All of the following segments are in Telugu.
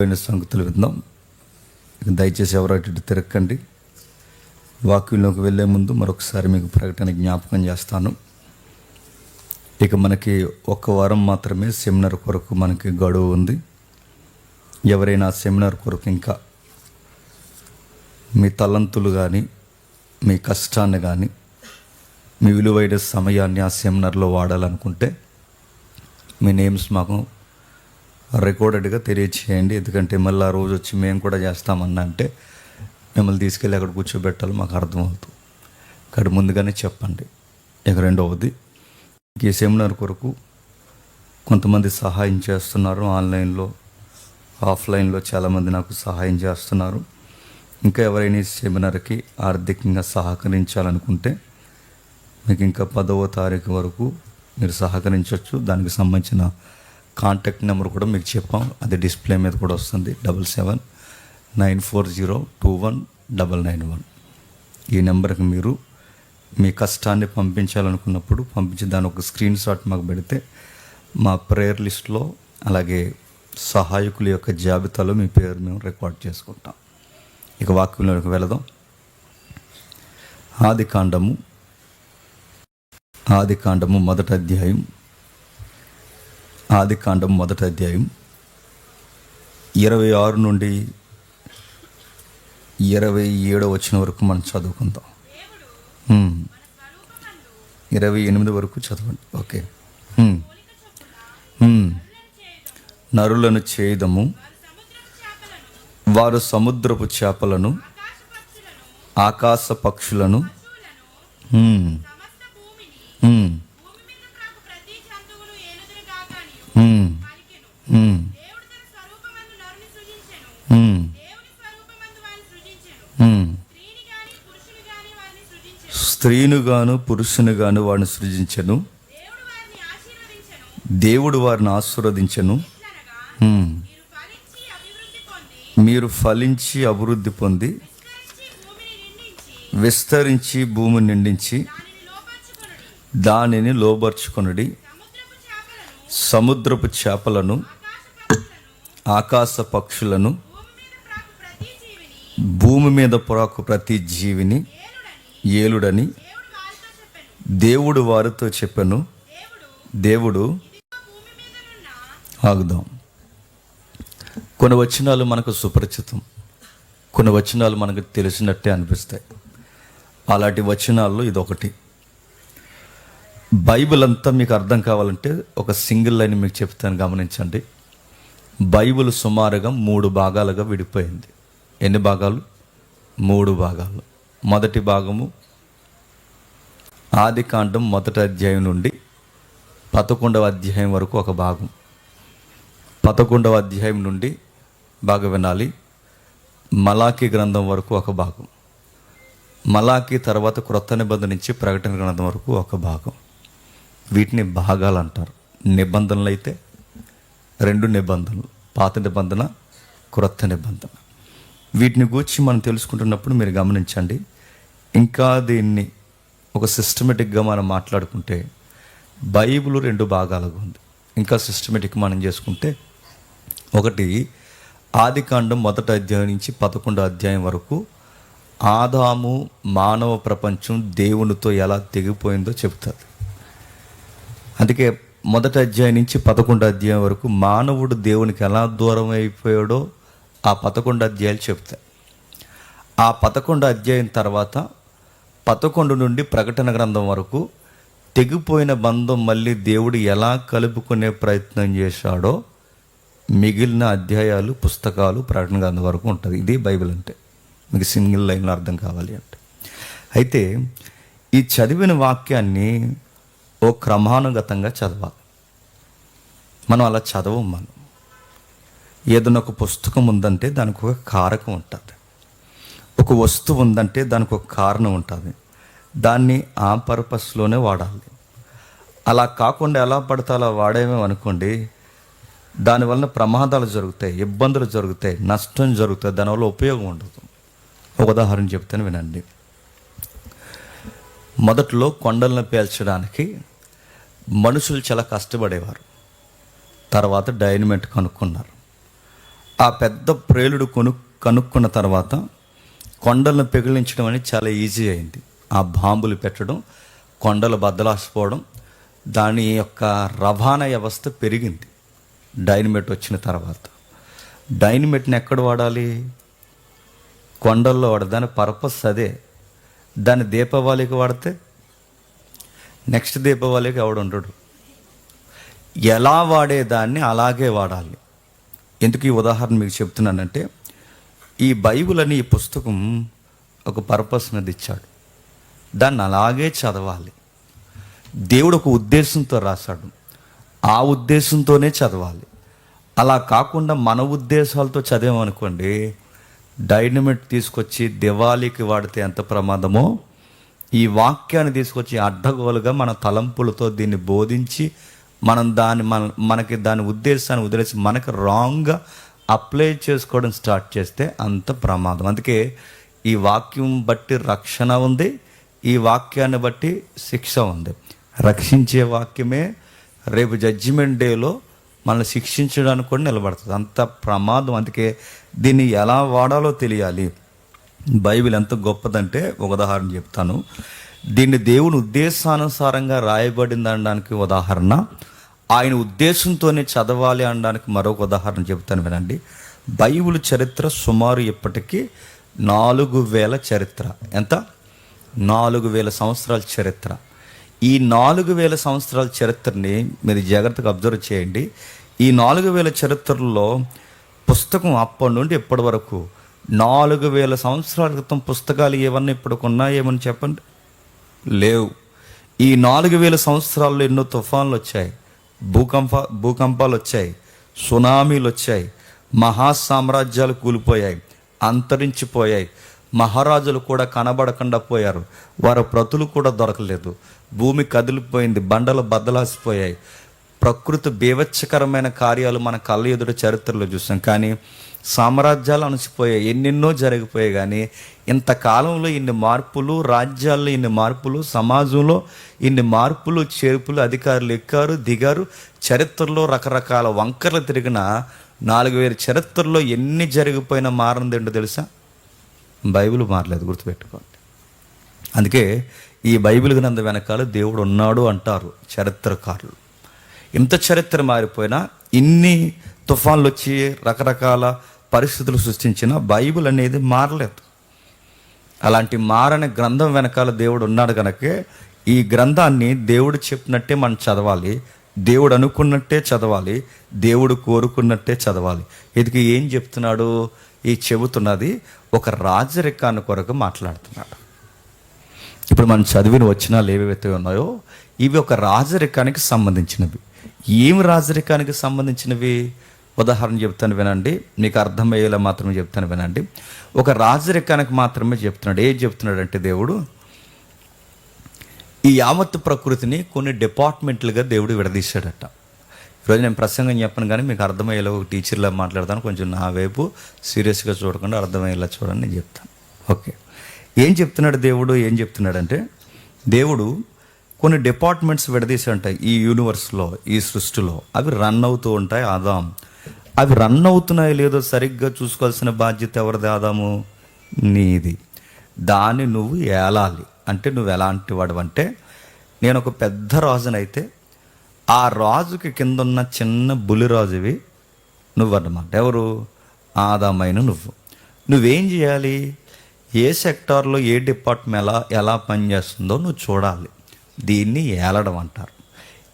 సంగతులు విందాం. దయచేసి ఎవరు అటు తిరగకండి. వాక్యంలోకి వెళ్ళే ముందు మరొకసారి మీకు ప్రకటన జ్ఞాపకం చేస్తాను. ఇక మనకి ఒక్క వారం మాత్రమే సెమినార్ కొరకు మనకి గడువు ఉంది. ఎవరైనా సెమినార్ కొరకు ఇంకా మీ తలంతులు కానీ మీ కష్టాన్ని కానీ మీ విలువైన సమయాన్ని ఆ సెమినార్లో వాడాలనుకుంటే మీ నేమ్స్ మాకు రికార్డెడ్గా తెలియచేయండి. ఎందుకంటే మళ్ళీ ఆ రోజు వచ్చి మేము కూడా చేస్తామన్నా అంటే మిమ్మల్ని తీసుకెళ్ళి అక్కడ కూర్చోబెట్టాలి, మాకు అర్థమవుతుంది. ఇక్కడ ముందుగానే చెప్పండి. ఇక రెండవది, ఈ సెమినార్ కొరకు కొంతమంది సహాయం చేస్తున్నారు. ఆన్లైన్లో ఆఫ్లైన్లో చాలామంది నాకు సహాయం చేస్తున్నారు. ఇంకా ఎవరైనా ఈ సెమినార్కి ఆర్థికంగా సహకరించాలనుకుంటే మీకు ఇంకా 10వ తారీఖు వరకు మీరు సహకరించవచ్చు. దానికి సంబంధించిన కాంటాక్ట్ నెంబర్ కూడా మీకు చెప్పాం, అది డిస్ప్లే మీద కూడా వస్తుంది. 7794021991. ఈ నెంబర్కి మీరు మీ కష్టాన్ని పంపించాలనుకున్నప్పుడు పంపించి దాని ఒక స్క్రీన్ షాట్ మాకు పెడితే మా ప్రేయర్ లిస్ట్లో అలాగే సహాయకుల యొక్క జాబితాలో మీ పేరు మేము రికార్డ్ చేసుకుంటాం. ఇక వాక్యంలోకి వెళదాం. ఆదికాండము మొదటి అధ్యాయం 26 నుండి 27 వచనం వరకు మనం చదువుకుందాం. 28 వరకు చదవండి. ఓకే. నరులను చేయదము, వారు సముద్రపు చేపలను, ఆకాశ పక్షులను, స్త్రీనుగాను పురుషునిగాను వారిని సృజించెను. దేవుడు వారిని ఆశీర్వదించెను. మీరు ఫలించి అభివృద్ధి పొంది విస్తరించి భూమిని నిండించి దానిని లోబర్చుకొనుడి. సముద్రపు చేపలను, ఆకాశ పక్షులను, భూమి మీద పొరాకు ప్రతి జీవిని ఏలుడని దేవుడు వారితో చెప్పెను. దేవుడు ఆగుదాం. కొన్ని వచనాలు మనకు సుపరిచితం, కొన్ని వచనాలు మనకు తెలిసినట్టే అనిపిస్తాయి. అలాంటి వచనాల్లో ఇదొకటి. బైబిల్ అంతా మీకు అర్థం కావాలంటే ఒక సింగిల్ లైన్ మీకు చెప్తాను, గమనించండి. బైబిల్ సుమారుగా 3 భాగాలుగా విడిపోయింది. ఎన్ని భాగాలు? 3 భాగాలు. మొదటి భాగము ఆదికాండం మొదటి అధ్యాయం నుండి 11వ అధ్యాయం వరకు ఒక భాగం. 11వ అధ్యాయం నుండి బాగా వినాలి, మలాకీ గ్రంథం వరకు ఒక భాగం. మలాకీ తర్వాత క్రొత్త నిబంధన నుంచి ప్రకటన గ్రంథం వరకు ఒక భాగం. వీటిని భాగాలు అంటారు. నిబంధనలు అయితే 2 నిబంధనలు, పాత నిబంధన, క్రొత్త నిబంధన. వీటిని గూర్చి మనం తెలుసుకుంటున్నప్పుడు మీరు గమనించండి. ఇంకా దీన్ని ఒక సిస్టమేటిక్గా మనం మాట్లాడుకుంటే బైబిల్ 2 భాగాలుగా ఉంది. ఇంకా సిస్టమేటిక్ మనం చేసుకుంటే, ఒకటి ఆదికాండం మొదటి అధ్యాయం నుంచి 11వ అధ్యాయం వరకు ఆదాము మానవ ప్రపంచం దేవునితో ఎలా తెగిపోయిందో చెప్తుంది. అందుకే మొదటి అధ్యాయం నుంచి 11వ అధ్యాయం వరకు మానవుడు దేవునికి ఎలా దూరం అయిపోయాడో ఆ 11 అధ్యాయాలు చెప్తాయి. ఆ 11 అధ్యాయం తర్వాత 11 నుండి ప్రకటన గ్రంథం వరకు తెగిపోయిన బంధం మళ్ళీ దేవుడు ఎలా కలుపుకునే ప్రయత్నం చేశాడో మిగిలిన అధ్యాయాలు, పుస్తకాలు ప్రకటన గ్రంథం వరకు ఉంటుంది. ఇది బైబిల్ అంటే, మీకు సింగిల్ లైన్లో అర్థం కావాలి అంటే. అయితే ఈ చదివిన వాక్యాన్ని ఓ క్రమానుగతంగా చదవాలి. మనం అలా చదవం. మనం ఏదైనా ఒక పుస్తకం ఉందంటే దానికి ఒక కారకం ఉంటుంది, ఒక వస్తువు ఉందంటే దానికి ఒక కారణం ఉంటుంది. దాన్ని ఆ పర్పస్లోనే వాడాలి. అలా కాకుండా ఎలా పడితే అలా వాడేమేమనుకోండి, దానివల్ల ప్రమాదాలు జరుగుతాయి, ఇబ్బందులు జరుగుతాయి, నష్టం జరుగుతాయి, దానివల్ల ఉపయోగం ఉండదు. ఒక ఉదాహరణ చెప్తాను, వినండి. మొదట్లో కొండలను పేల్చడానికి మనుషులు చాలా కష్టపడేవారు. తర్వాత డైనమైట్ కనుక్కున్నారు. ఆ పెద్ద ప్రేలుడు కనుక్కున్న తర్వాత కొండలను పెగిలించడం అనేది చాలా ఈజీ అయింది. ఆ బాంబులు పెట్టడం, కొండలు బద్దలాసిపోవడం, దాని యొక్క రవాణా వ్యవస్థ పెరిగింది. డైనమైట్ వచ్చిన తర్వాత డైనమైట్ని ఎక్కడ వాడాలి? కొండల్లో వాడాలి. దాని పర్పస్ అదే. దాన్ని దీపావళికి వాడితే నెక్స్ట్ దీపావళికి ఎవడు ఉండడు. ఎలా వాడేదాన్ని అలాగే వాడాలి. ఎందుకు ఈ ఉదాహరణ మీకు చెప్తున్నానంటే, ఈ బైబిల్ అని ఈ పుస్తకం ఒక పర్పస్ మీద ఇచ్చాడు. దాన్ని అలాగే చదవాలి. దేవుడు ఒక ఉద్దేశంతో రాశాడు, ఆ ఉద్దేశంతోనే చదవాలి. అలా కాకుండా మన ఉద్దేశాలతో చదివామనుకోండి, డైనమైట్ తీసుకొచ్చి దివాళీకి వాడితే ఎంత ప్రమాదమో, ఈ వాక్యాన్ని తీసుకొచ్చి అడ్డగోలుగా మన తలంపులతో దీన్ని బోధించి మనం మనకి దాని ఉద్దేశాన్ని వదిలేసి మనకు రాంగ్గా అప్లై చేసుకోవడం స్టార్ట్ చేస్తే అంత ప్రమాదం. అందుకే ఈ వాక్యం బట్టి రక్షణ ఉంది, ఈ వాక్యాన్ని బట్టి శిక్ష ఉంది. రక్షించే వాక్యమే రేపు జడ్జిమెంట్ డేలో మనల్ని శిక్షించడానికి కూడా నిలబడుతుంది. అంత ప్రమాదం. అందుకే దీన్ని ఎలా వాడాలో తెలియాలి. బైబిల్ ఎంత గొప్పదంటే ఒక ఉదాహరణ చెప్తాను. దీన్ని దేవుని ఉద్దేశానుసారంగా రాయబడింది అనడానికి ఉదాహరణ, ఆయన ఉద్దేశంతోనే చదవాలి అనడానికి మరొక ఉదాహరణ చెప్తాను వినండి. బైబిల్ చరిత్ర సుమారు ఇప్పటికీ 4000 చరిత్ర. ఎంత? 4000 సంవత్సరాల చరిత్ర. ఈ 4000 సంవత్సరాల చరిత్రని మీరు జాగ్రత్తగా అబ్జర్వ్ చేయండి. ఈ 4000 చరిత్రలో పుస్తకం అప్పటి నుండి ఇప్పటి వరకు 4000 సంవత్సరాల క్రితం పుస్తకాలు ఏమన్నా ఇప్పటికున్నా ఏమని చెప్పండి? లేవు. ఈ 4000 సంవత్సరాల్లో ఎన్నో తుఫాన్లు వచ్చాయి, భూకంపాలు వచ్చాయి, సునామీలు వచ్చాయి, మహాసామ్రాజ్యాలు కూలిపోయాయి, అంతరించిపోయాయి, మహారాజులు కూడా కనబడకుండా పోయారు, వారి ప్రతులు కూడా దొరకలేదు, భూమి కదిలిపోయింది, బండలు బద్దలాసిపోయాయి, ప్రకృతి బీభత్సకరమైన కార్యాలు మన కళ్ళ ఎదుట చరిత్రలో చూసాం. కానీ సామ్రాజ్యాలు అణచిపోయాయి, ఎన్నెన్నో జరిగిపోయాయి. కానీ ఇంతకాలంలో ఇన్ని మార్పులు, రాజ్యాల్లో ఇన్ని మార్పులు, సమాజంలో ఇన్ని మార్పులు, చేర్పులు, అధికారులు ఎక్కారు దిగారు, చరిత్రలో రకరకాల వంకర్లు తిరిగిన 4000 చరిత్రలో ఎన్ని జరిగిపోయినా మారింది ఏంటో తెలుసా? బైబిల్ మారలేదు, గుర్తుపెట్టుకోండి. అందుకే ఈ బైబిల్ గ్రంథం వెనకాల దేవుడు ఉన్నాడు అంటారు చరిత్రకారులు. ఇంత చరిత్ర మారిపోయినా, ఇన్ని తుఫాన్లు వచ్చి రకరకాల పరిస్థితులు సృష్టించిన బైబిల్ అనేది మారలేదు. అలాంటి మారని గ్రంథం వెనకాల దేవుడు ఉన్నాడు కనుకే ఈ గ్రంథాన్ని దేవుడు చెప్పినట్టే మనం చదవాలి, దేవుడు అనుకున్నట్టే చదవాలి, దేవుడు కోరుకున్నట్టే చదవాలి. ఇది ఏం చెప్తున్నాడు? ఈ చెబుతున్నది ఒక రాజరికాన్ని కొరకు మాట్లాడుతున్నాడు. ఇప్పుడు మనం చదివిన వచనాలు ఏవైతే ఉన్నాయో ఇవి ఒక రాజరికానికి సంబంధించినవి. ఏమి రాజరికానికి సంబంధించినవి? ఉదాహరణ చెప్తాను వినండి, మీకు అర్థమయ్యేలా మాత్రమే చెప్తాను వినండి. ఒక రాజరికానికి మాత్రమే చెప్తున్నాడు. ఏం చెప్తున్నాడు అంటే, దేవుడు ఈ యావత్తు ప్రకృతిని కొన్ని డిపార్ట్మెంట్లుగా దేవుడు విడదీశాడట. ఈరోజు నేను ప్రసంగం చెప్పను కానీ మీకు అర్థమయ్యేలా ఒక టీచర్లా మాట్లాడతాను. కొంచెం నా వైపు సీరియస్గా చూడకుండా అర్థమయ్యేలా చూడండి, నేను చెప్తాను. ఓకే, ఏం చెప్తున్నాడు దేవుడు? ఏం చెప్తున్నాడంటే, దేవుడు కొన్ని డిపార్ట్మెంట్స్ విడదీశాడంట ఈ యూనివర్స్లో, ఈ సృష్టిలో. అవి రన్ అవుతూ ఉంటాయి. అవి రన్ అవుతున్నాయో లేదో సరిగ్గా చూసుకోవాల్సిన బాధ్యత ఎవరిది? ఆదాము, నీది. దాన్ని నువ్వు ఏలాలి. అంటే నువ్వు ఎలాంటి వాడు అంటే, నేను ఒక పెద్ద రాజునైతే ఆ రాజుకి కింద ఉన్న చిన్న బులిరాజువి నువ్వన్నమాట. ఎవరు? ఆదామైన నువ్వేం చేయాలి? ఏ సెక్టార్లో ఏ డిపార్ట్మెంట్ ఎలా పనిచేస్తుందో నువ్వు చూడాలి. దీన్ని ఏలడం అంటారు.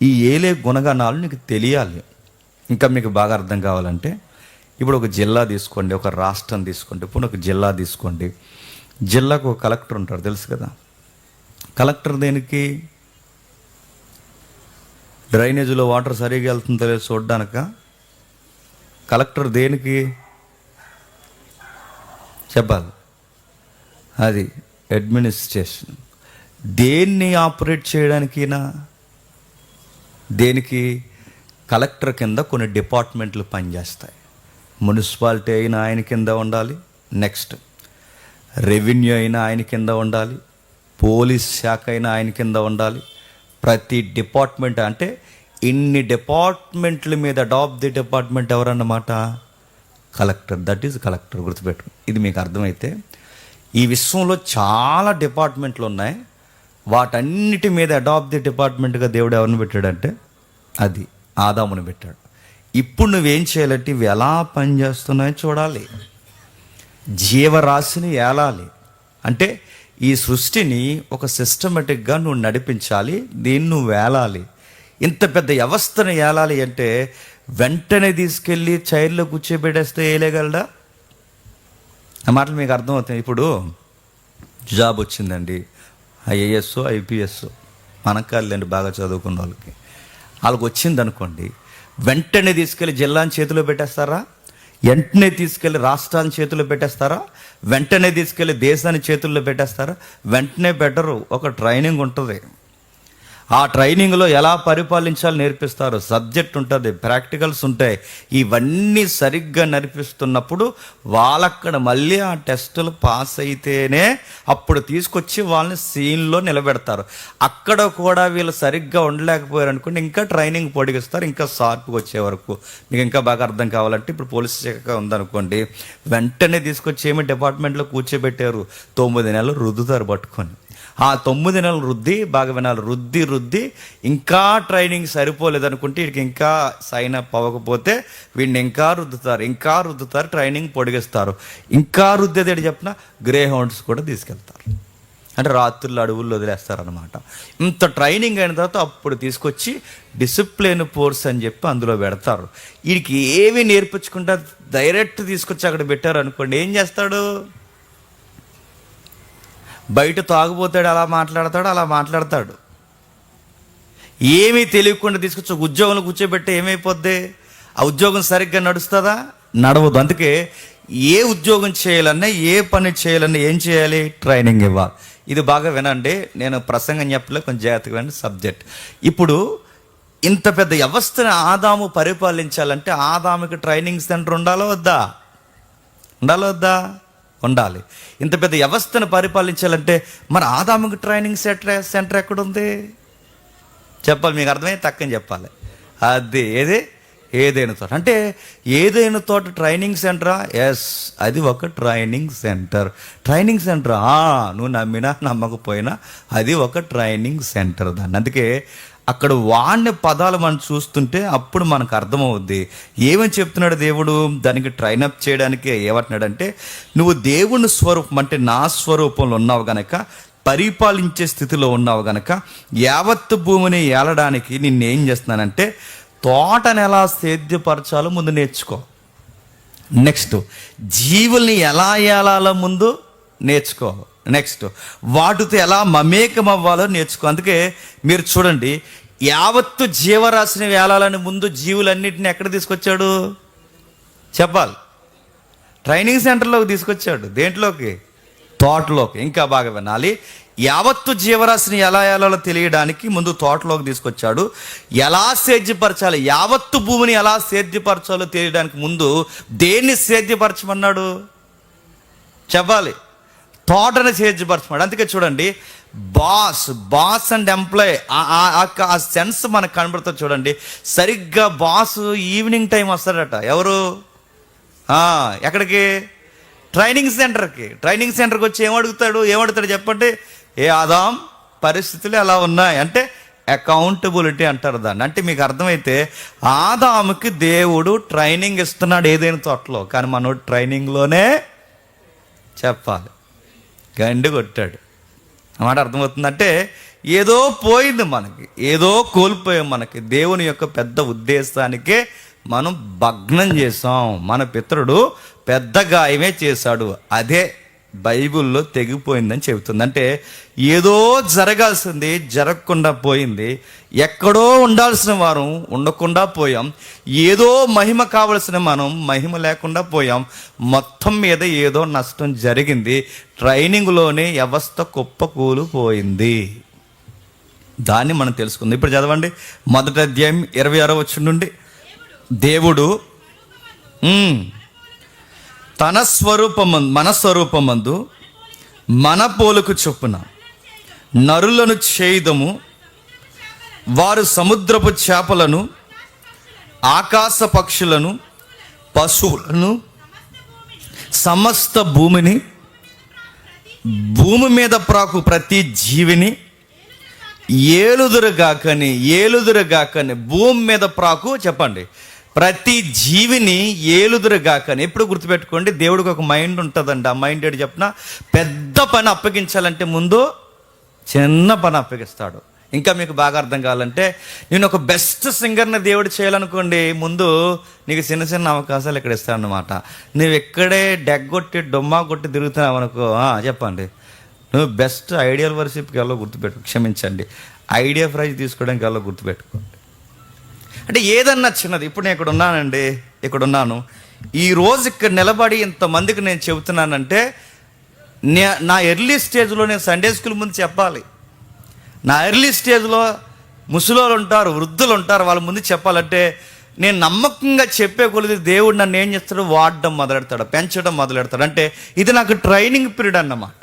ఈ ఏలే గుణగణాలు నీకు తెలియాలి. ఇంకా మీకు బాగా అర్థం కావాలంటే, ఇప్పుడు ఒక జిల్లా తీసుకోండి, ఒక రాష్ట్రం తీసుకోండి. ఇప్పుడు ఒక జిల్లా తీసుకోండి. జిల్లాకు ఒక కలెక్టర్ ఉంటారు, తెలుసు కదా. కలెక్టర్ దేనికి? డ్రైనేజీలో వాటర్ సరిగా వెళ్తుందో లేదో చూడడానిక? కలెక్టర్ దేనికి చెప్పాలి? అది అడ్మినిస్ట్రేషన్. దేన్ని ఆపరేట్ చేయడానికినా? దేనికి? కలెక్టర్ కింద కొన్ని డిపార్ట్మెంట్లు పనిచేస్తాయి. మున్సిపాలిటీ అయినా ఆయన కింద ఉండాలి, నెక్స్ట్ రెవెన్యూ అయినా ఆయన కింద ఉండాలి, పోలీస్ శాఖ అయినా ఆయన కింద ఉండాలి. ప్రతి డిపార్ట్మెంట్ అంటే ఇన్ని డిపార్ట్మెంట్ల మీద టాప్ ది డిపార్ట్మెంట్ ఎవరన్నమాట? Collector, that is collector. గుర్తుపెట్టు. ఇది మీకు అర్థమైతే ఈ విశ్వంలో చాలా డిపార్ట్మెంట్లు ఉన్నాయి. వాటన్నిటి మీద హెడ్ ఆఫ్ ది డిపార్ట్మెంట్గా దేవుడు ఎవరిని పెట్టాడంటే అది ఆదాముని పెట్టాడు. ఇప్పుడు నువ్వేం చేయాలంటే ఇవి ఎలా పనిచేస్తున్నాయో చూడాలి, జీవరాశిని ఏలాలి. అంటే ఈ సృష్టిని ఒక సిస్టమేటిక్గా నువ్వు నడిపించాలి, దీన్ని నువ్వు ఏలాలి. ఇంత పెద్ద వ్యవస్థను ఏలాలి అంటే వెంటనే తీసుకెళ్ళి చైర్లో కూర్చోబెట్టేస్తే వేయలేగలడా? ఆ మాటలు మీకు అర్థమవుతాయి. ఇప్పుడు జాబ్ వచ్చిందండి, ఐఏఎస్ ఐపీఎస్ మనకు కాదులేండి, బాగా చదువుకున్న వాళ్ళకి వచ్చింది అనుకోండి, వెంటనే తీసుకెళ్ళి జిల్లాని చేతిలో పెట్టేస్తారా? వెంటనే తీసుకెళ్ళి రాష్ట్రాన్ని చేతుల్లో పెట్టేస్తారా? వెంటనే తీసుకెళ్ళి దేశాన్ని చేతుల్లో పెట్టేస్తారా? వెంటనే బెటరు. ఒక ట్రైనింగ్ ఉంటుంది. ఆ ట్రైనింగ్లో ఎలా పరిపాలించాలో నేర్పిస్తారు, సబ్జెక్ట్ ఉంటుంది, ప్రాక్టికల్స్ ఉంటాయి. ఇవన్నీ సరిగ్గా నేర్పిస్తున్నప్పుడు వాళ్ళక్కడ మళ్ళీ ఆ టెస్టులు పాస్ అయితేనే అప్పుడు తీసుకొచ్చి వాళ్ళని సీన్లో నిలబెడతారు. అక్కడ కూడా వీళ్ళు సరిగ్గా ఉండలేకపోయారు అనుకోండి, ఇంకా ట్రైనింగ్ పొడిగిస్తారు, ఇంకా షార్ప్గా వచ్చే వరకు. మీకు ఇంకా బాగా అర్థం కావాలంటే ఇప్పుడు పోలీస్ శాఖ ఉందనుకోండి, వెంటనే తీసుకొచ్చి ఏమి డిపార్ట్మెంట్లో కూర్చోబెట్టారు, 9 నెలలు రుద్దుతారు పట్టుకొని. ఆ 9 నెలలు రుద్ది, బాగా వినాలి, రుద్ది ఇంకా ట్రైనింగ్ సరిపోలేదనుకుంటే వీడికి ఇంకా సైన్ అప్ అవ్వకపోతే వీడిని ఇంకా రుద్దుతారు, ట్రైనింగ్ పొడిగిస్తారు. ఇంకా రుద్దేది చెప్పిన గ్రే హౌండ్స్ కూడా తీసుకెళ్తారు. అంటే రాత్రులు అడవుల్లో వదిలేస్తారనమాట. ఇంత ట్రైనింగ్ అయిన తర్వాత అప్పుడు తీసుకొచ్చి డిసిప్లిన్ ఫోర్స్ అని చెప్పి అందులో పెడతారు. వీడికి ఏమీ నేర్పించకుండా డైరెక్ట్ తీసుకొచ్చి అక్కడ పెట్టారు అనుకోండి, ఏం చేస్తాడు? బయట తాగుపోతాడు, అలా మాట్లాడతాడు. ఏమీ తెలియకుండా తీసుకొచ్చి ఉద్యోగంలో కూర్చోబెట్టి ఏమైపోద్ది? ఆ ఉద్యోగం సరిగ్గా నడుస్తుందా? నడవదు. అందుకే ఏ ఉద్యోగం చేయాలన్నా, ఏ పని చేయాలన్నా ఏం చేయాలి? ట్రైనింగ్ ఇవ్వాలి. ఇది బాగా వినండి, నేను ప్రసంగం చెప్పలే, కొంచెం జాగ్రత్తగా వినండి సబ్జెక్ట్. ఇప్పుడు ఇంత పెద్ద వ్యవస్థను ఆదాము పరిపాలించాలంటే ఆదాముకి ట్రైనింగ్ సెంటర్ ఉండాలా వద్దా? ఉండాలి. ఇంత పెద్ద వ్యవస్థను పరిపాలించాలంటే మరి ఆదాముకి ట్రైనింగ్ సెంటర్ ఎక్కడుంది చెప్పాలి. మీకు అర్థమయ్యే తక్కని చెప్పాలి. అది ఏదైనా తోట. అంటే ఏదైనా తోట ట్రైనింగ్ సెంటరా? ఎస్, అది ఒక ట్రైనింగ్ సెంటర్. నువ్వు నమ్మినా నమ్మకపోయినా అది ఒక ట్రైనింగ్ సెంటర్ దాన్ని. అందుకే అక్కడ వాడిన పదాలు మనం చూస్తుంటే అప్పుడు మనకు అర్థమవుద్ది ఏమని చెప్తున్నాడు దేవుడు. దానికి ట్రైనప్ చేయడానికి ఏమంటున్నాడంటే, నువ్వు దేవుని స్వరూపం అంటే నా స్వరూపంలో ఉన్నావు గనక, పరిపాలించే స్థితిలో ఉన్నావు గనక, యావత్తు భూమిని ఏలడానికి నిన్నేం చేస్తున్నానంటే తోటను ఎలా సేద్యపరచాలో ముందు నేర్చుకో. నెక్స్ట్ జీవుల్ని ఎలా ఏలాలో ముందు నేర్చుకో. నెక్స్ట్ వాటితో ఎలా మమేకం అవ్వాలో నేర్చుకో. అందుకే మీరు చూడండి, యావత్తు జీవరాశిని వేలాలని ముందు జీవులన్నింటినీ ఎక్కడ తీసుకొచ్చాడు చెప్పాలి? ట్రైనింగ్ సెంటర్లోకి తీసుకొచ్చాడు. దేంట్లోకి? తోటలోకి. ఇంకా బాగా వినాలి, యావత్తు జీవరాశిని ఎలా ఏలాలో తెలియడానికి ముందు తోటలోకి తీసుకొచ్చాడు. ఎలా సేద్యపరచాలి, యావత్తు భూమిని ఎలా సేద్యపరచాలో తెలియడానికి ముందు దేన్ని సేద్యపరచమన్నాడు చెప్పాలి? తోటని సేద్యపరచమన్నాడు. అందుకే చూడండి, బాస్ అండ్ ఎంప్లాయ్ ఆ సెన్స్ మనకు కనబడుతుంది. చూడండి, సరిగ్గా బాస్ ఈవినింగ్ టైం వస్తాడట. ఎవరు? ఎక్కడికి? ట్రైనింగ్ సెంటర్కి వచ్చి ఏమడుగుతాడు చెప్పండి? ఏ ఆదాం పరిస్థితులు ఎలా ఉన్నాయి అంటే అకౌంటబిలిటీ అంటారు దాన్ని. అంటే మీకు అర్థమైతే ఆదాముకి దేవుడు ట్రైనింగ్ ఇస్తున్నాడు ఏదైనా తోటలో, కానీ మనోడు ట్రైనింగ్లోనే చెప్పాలి గండి కొట్టాడు అన్నమాట. అర్థమవుతుందంటే ఏదో పోయింది మనకి, ఏదో కోల్పోయాం. మనకి దేవుని యొక్క పెద్ద ఉద్దేశానికే మనం భగ్నం చేసాం. మన పితరుడు పెద్ద గాయమే చేశాడు, అదే బైబిల్లో తెగిపోయిందని చెబుతుంది. అంటే ఏదో జరగాల్సింది జరగకుండా పోయింది, ఎక్కడో ఉండాల్సిన వారం ఉండకుండా పోయాం, ఏదో మహిమ కావలసిన మనం మహిమ లేకుండా పోయాం. మొత్తం మీద ఏదో నష్టం జరిగింది. ట్రైనింగ్లోనే వ్యవస్థ కుప్పకూలిపోయింది. దాన్ని మనం తెలుసుకుందాం. ఇప్పుడు చదవండి, 1వ అధ్యాయం 26వ వచనం నుండి. దేవుడు తన మన స్వరూపమందు మన పోలుకు చొప్పున నరులను చేయుదము, వారు సముద్రపు చేపలను, ఆకాశ పక్షులను, పశువులను, సమస్త భూమిని, భూమి మీద ప్రాకు ప్రతి జీవిని ఏలుదురుగాకని భూమి మీద ప్రాకు చెప్పండి, ప్రతి జీవిని ఏలుదురుగాకని. ఎప్పుడు గుర్తుపెట్టుకోండి, దేవుడికి ఒక మైండ్ ఉంటుందండి. ఆ మైండ్ ఏంటి చెప్పిన, పెద్ద పని అప్పగించాలంటే ముందు చిన్న పని అప్పగిస్తాడు. ఇంకా మీకు బాగా అర్థం కావాలంటే, నేను ఒక బెస్ట్ సింగర్ని దేవుడు చేయాలనుకోండి, ముందు నీకు చిన్న చిన్న అవకాశాలు ఇక్కడ ఇస్తాడనమాట. నువ్వు ఎక్కడే డెగ్గొట్టి డొమ్మా కొట్టి తిరుగుతున్నావు అనుకో, చెప్పండి, నువ్వు బెస్ట్ ఐడియల్ వర్షిప్కి వెళ్ళో క్షమించండి, ఐడియా ప్రైజ్ తీసుకోవడానికి వెళ్ళో గుర్తుపెట్టుకోండి. అంటే ఏదన్నా చిన్నది. ఇప్పుడు నేను ఇక్కడ ఉన్నాను, ఈరోజు ఇక్కడ నిలబడి ఇంతమందికి నేను చెబుతున్నానంటే, నా ఎర్లీ స్టేజ్లో నేను సండే స్కూల్ ముందు చెప్పాలి. నా ఎర్లీ స్టేజ్లో ముసలోళ్ళు ఉంటారు, వృద్ధులు ఉంటారు, వాళ్ళ ముందు చెప్పాలంటే నేను నమ్మకంగా చెప్పే కొలిది దేవుడు నన్ను ఏం చేస్తాడు, వాడడం మొదలెడతాడు, పెంచడం మొదలెడతాడు. అంటే ఇది నాకు ట్రైనింగ్ పీరియడ్ అన్నమాట.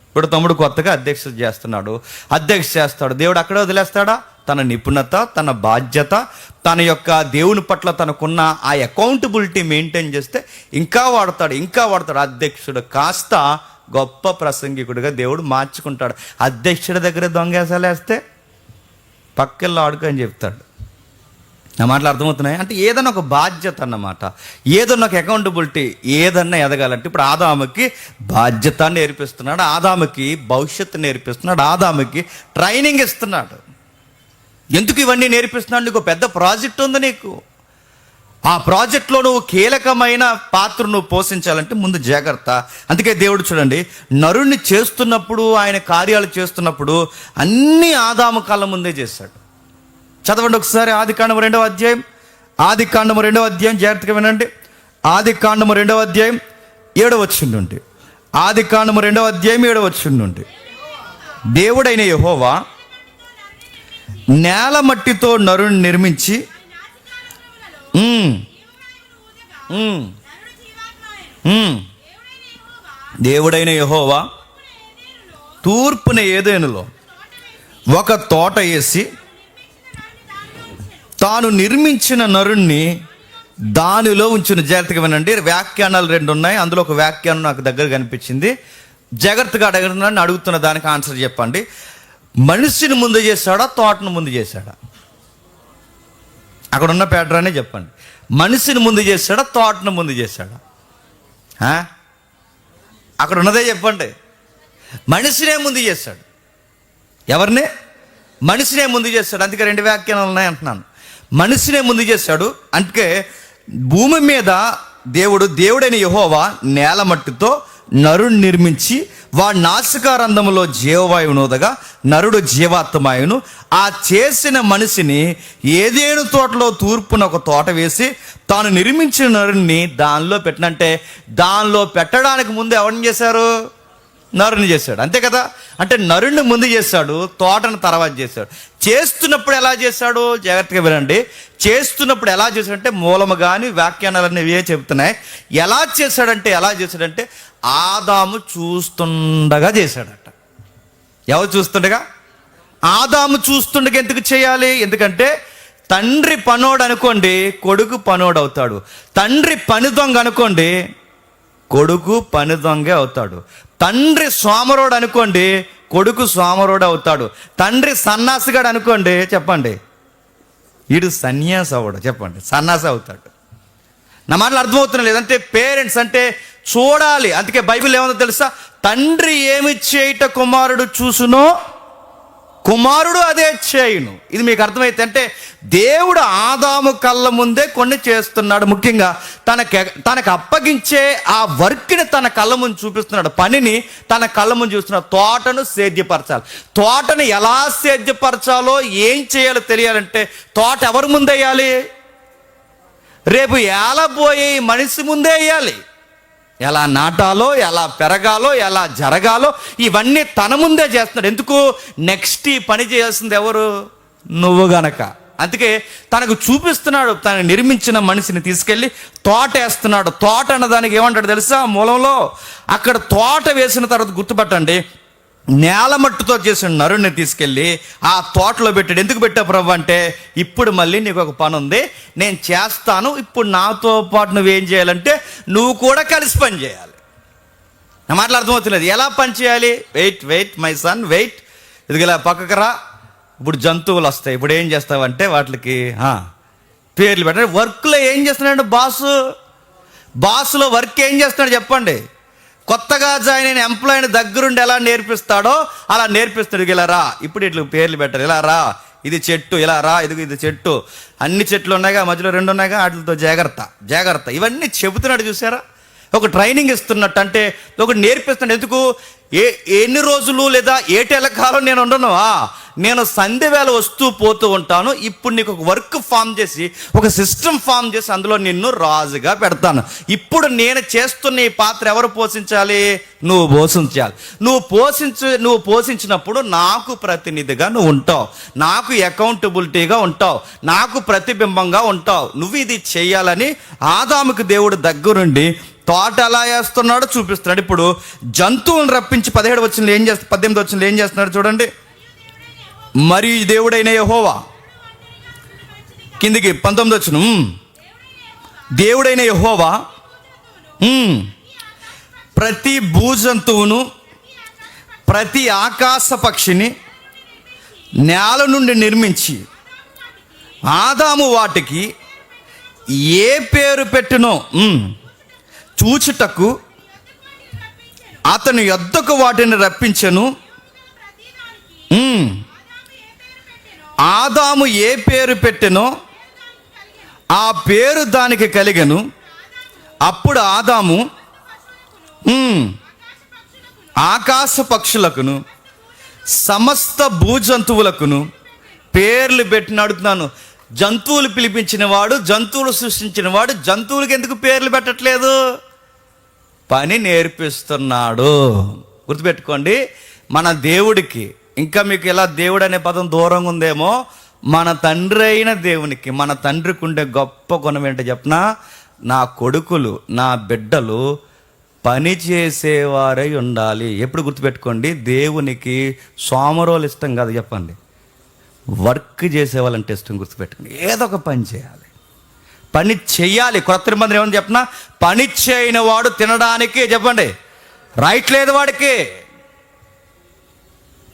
ఇప్పుడు తమ్ముడు కొత్తగా అధ్యక్ష చేస్తాడు. దేవుడు అక్కడే వదిలేస్తాడా? తన నిపుణత, తన బాధ్యత, తన యొక్క దేవుని పట్ల తనకున్న ఆ అకౌంటబిలిటీ మెయింటైన్ చేస్తే ఇంకా వాడతాడు. అధ్యక్షుడు కాస్త గొప్ప ప్రసంగికుడిగా దేవుడు మార్చుకుంటాడు. అధ్యక్షుడి దగ్గర దొంగేసాలు వేస్తే పక్కెళ్ళి ఆడుకో అని చెప్తాడు. నా మాటలు అర్థమవుతున్నాయి? అంటే ఏదన్నా ఒక బాధ్యత అన్నమాట, ఏదన్నా ఒక అకౌంటబిలిటీ, ఏదన్నా ఎదగాలంటే ఇప్పుడు ఆదాముకి బాధ్యత నేర్పిస్తున్నాడు, ఆదాముకి భవిష్యత్తు నేర్పిస్తున్నాడు, ఆదాముకి ట్రైనింగ్ ఇస్తున్నాడు. ఎందుకు ఇవన్నీ నేర్పిస్తున్నాడు? నీకు పెద్ద ప్రాజెక్ట్ ఉంది నీకు. ఆ ప్రాజెక్ట్లో నువ్వు కీలకమైన పాత్ర నువ్వు పోషించాలంటే ముందు జాగ్రత్త. అందుకే దేవుడు చూడండి, నరుణ్ణి చేస్తున్నప్పుడు, ఆయన కార్యాలు చేస్తున్నప్పుడు అన్నీ ఆదాము కళ్ళ ముందే చేశాడు. చదవండి ఒకసారి ఆదికాండము 2వ అధ్యాయం. ఆదికాండము 2వ అధ్యాయం జాగ్రత్తగా వినండి. ఆదికాండము 2వ అధ్యాయం 7వ వచనం నుండి. ఆదికాండము 2వ అధ్యాయం 7వ వచనం నుండి. దేవుడైన యెహోవా నేల మట్టితో నరుని నిర్మించి దేవుడైన యెహోవా తూర్పున ఏదెనులో ఒక తోట వేసి తాను నిర్మించిన నరుణ్ణి దానిలో ఉంచిన. జాగ్రత్తగా వినండి, వ్యాఖ్యానాలు 2 ఉన్నాయి. అందులో ఒక వ్యాఖ్యానం నాకు దగ్గర కనిపించింది. జాగ్రత్తగా అడుగుతున్న దానికి ఆన్సర్ చెప్పండి. మనిషిని ముందు చేశాడా, తోటను ముందు చేశాడా? అక్కడ ఉన్న ప్యాటర్నే చెప్పండి. మనిషిని ముందు చేశాడా, తోటను ముందు చేశాడా? అక్కడ ఉన్నదే చెప్పండి. మనిషినే ముందు చేశాడు. ఎవరిని? మనిషినే ముందు చేశాడు. అందుకే 2 వ్యాఖ్యానాలు ఉన్నాయి అంటున్నాను. మనిషినే ముందు చేశాడు. అందుకే భూమి మీద దేవుడైన యెహోవా నేల మట్టితో నరుని నిర్మించి వాడి నాసికారంధములో జీవవాయువును ఊదగా నరుడు జీవాత్మాయును. ఆ చేసిన మనిషిని ఏదేను తోటలో తూర్పున ఒక తోట వేసి తాను నిర్మించిన నరుణ్ణి దానిలో పెట్టినంటే, దానిలో పెట్టడానికి ముందు ఎవరిని చేశారు? నరుని చేశాడు. అంతే కదా? అంటే నరుణ్ణి ముందు చేశాడు, తోటను తర్వాత చేశాడు. చేస్తున్నప్పుడు ఎలా చేశాడు? జాగ్రత్తగా వినండి. చేస్తున్నప్పుడు ఎలా చేశాడంటే, మూలము కానీ వ్యాఖ్యానాలన్నీ ఇవే చెబుతున్నాయి. ఎలా చేశాడంటే ఆదాము చూస్తుండగా చేశాడట. ఎవరు చూస్తుండగా? ఆదాము చూస్తుండగా. ఎందుకు చేయాలి? ఎందుకంటే తండ్రి పనోడు అనుకోండి, కొడుకు పనోడు అవుతాడు. తండ్రి పని దొంగ అనుకోండి, కొడుకు పని దొంగే అవుతాడు. తండ్రి సోమరోడు అనుకోండి, కొడుకు సోమరోడు అవుతాడు. తండ్రి సన్నాసిగాడు అనుకోండి, చెప్పండి, వీడు సన్యాసి అవడు, చెప్పండి, సన్నాసి అవుతాడు. నా మాటలు అర్థమవుతున్నాయి లేదంటే పేరెంట్స్ అంటే చూడాలి. అందుకే బైబిల్ ఏమందో తెలుసా? తండ్రి ఏమి చేయుట కుమారుడు చూసునో కుమారుడు అదే చేయును. ఇది మీకు అర్థమైతే, అంటే దేవుడు ఆదాము కళ్ళ ముందే కొన్ని చేస్తున్నాడు. ముఖ్యంగా తనకు అప్పగించే ఆ వర్క్ని తన కళ్ళ ముందు చూపిస్తున్నాడు, పనిని తన కళ్ళ ముందు చూస్తున్నాడు. తోటను సేద్యపరచాలి. తోటను ఎలా సేద్యపరచాలో, ఏం చేయాలో తెలియాలంటే తోట ఎవరి ముందు వేయాలి? రేపు ఏలబోయే మనిషి ముందే వేయాలి. ఎలా నాటాలో, ఎలా పెరగాలో, ఎలా జరగాలో ఇవన్నీ తన ముందే చేస్తున్నాడు. ఎందుకు? నెక్స్ట్ ఈ పని చేయాల్సింది ఎవరు? నువ్వు గనక. అందుకే తనకు చూపిస్తున్నాడు. తను నిర్మించిన మనిషిని తీసుకెళ్ళి తోట వేస్తున్నాడు. తోట అన్నదానికి ఏమంటాడు తెలుసా? మూలంలో అక్కడ తోట వేసిన తర్వాత గుర్తుపట్టండి, నేల మట్టుతో చేసిన నరుణ్ణి తీసుకెళ్ళి ఆ తోటలో పెట్టాడు. ఎందుకు పెట్టా ప్రభు అంటే, ఇప్పుడు మళ్ళీ నీకు ఒక పని ఉంది, నేను చేస్తాను, ఇప్పుడు నాతో పాటు నువ్వేం చేయాలంటే నువ్వు కూడా కలిసి పని చేయాలి. నా మాటలు అర్థమవుతులేదు. ఎలా పని చేయాలి? వెయిట్ మై సన్ వెయిట్, ఇది ఇలా పక్కకు రా. ఇప్పుడు జంతువులు వస్తాయి, ఇప్పుడు ఏం చేస్తావంటే వాటికి పేర్లు పెట్టాలి. వర్క్లో ఏం చేస్తున్నాడు బాసులో వర్క్ ఏం చేస్తున్నాడు చెప్పండి? కొత్తగా జాయిన్ అయిన ఎంప్లాయీని దగ్గరుండి ఎలా నేర్పిస్తాడో అలా నేర్పిస్తాడు. ఇలా రా, ఇప్పుడు ఇట్లా పేర్లు పెట్టారు, ఇలా రా, ఇది చెట్టు, ఇలా రా, ఇది చెట్టు, అన్ని చెట్లు ఉన్నాయిగా, మధ్యలో 2 ఉన్నాయిగా, వాటితో జాగ్రత్త ఇవన్నీ చెబుతున్నాడు. చూసారా? ఒక ట్రైనింగ్ ఇస్తున్నట్టు, అంటే ఒక నేర్పిస్తున్నాడు. ఎందుకు? ఎన్ని రోజులు లేదా ఏటేళ్ల కాలం నేను ఉండను, నేను సంధ్య వేళ వస్తూ పోతూ ఉంటాను. ఇప్పుడు నీకు ఒక వర్క్ ఫామ్ చేసి, ఒక సిస్టమ్ ఫామ్ చేసి అందులో నిన్ను రాజుగా పెడతాను. ఇప్పుడు నేను చేస్తున్న ఈ పాత్ర ఎవరు పోషించాలి? నువ్వు పోషించాలి. నువ్వు పోషించినప్పుడు నాకు ప్రతినిధిగా నువ్వు ఉంటావు, నాకు అకౌంటబిలిటీగా ఉంటావు, నాకు ప్రతిబింబంగా ఉంటావు. నువ్వు ఇది చేయాలని ఆదాముకు దేవుడు దగ్గరుండి తోట ఎలా వేస్తున్నాడో చూపిస్తున్నాడు. ఇప్పుడు జంతువులను రప్పించి 17 వచనంలో ఏం చేస్తా, 18 వచనంలో ఏం చేస్తున్నాడు చూడండి. మరియు దేవుడైన యెహోవా, కిందికి 19 వచనం, దేవుడైన యెహోవా ప్రతి భూజంతువును ప్రతి ఆకాశ పక్షిని నేల నుండి నిర్మించి ఆదాము వాటికి ఏ పేరు పెట్టునో చూచుటకు అతని యొద్దకు వాటిని రప్పించెను. ఆదాము ఏ పేరు పెట్టెనో ఆ పేరు దానికి కలిగెను. అప్పుడు ఆదాము ఆకాశ పక్షులకును సమస్త భూజంతువులకును పేర్లు పెట్టిన. అడుగుతున్నాను, జంతువులు పిలిపించిన వాడు, జంతువులు సృష్టించిన వాడు జంతువులకి ఎందుకు పేర్లు పెట్టట్లేదు? పని నేర్పిస్తున్నాడు. గుర్తుపెట్టుకోండి, మన దేవుడికి, ఇంకా మీకు ఎలా దేవుడు అనే పదం దూరంగా ఉందేమో, మన తండ్రి అయిన దేవునికి, మన తండ్రికి ఉండే గొప్ప గుణం ఏంటో చెప్పనా? నా కొడుకులు, నా బిడ్డలు పని చేసేవారై ఉండాలి. ఎప్పుడు గుర్తుపెట్టుకోండి, దేవునికి సోమరోలు ఇష్టం కాదు, చెప్పండి, వర్క్ చేసేవాళ్ళంటే ఇష్టం. గుర్తుపెట్టుకోండి, ఏదో ఒక పని చేయాలి, పని చెయ్యాలి. కొత్త నిబంధన ఏమని చెప్పినా, పని చేయని వాడు తినడానికి, చెప్పండి, రైట్ లేదు వాడికి.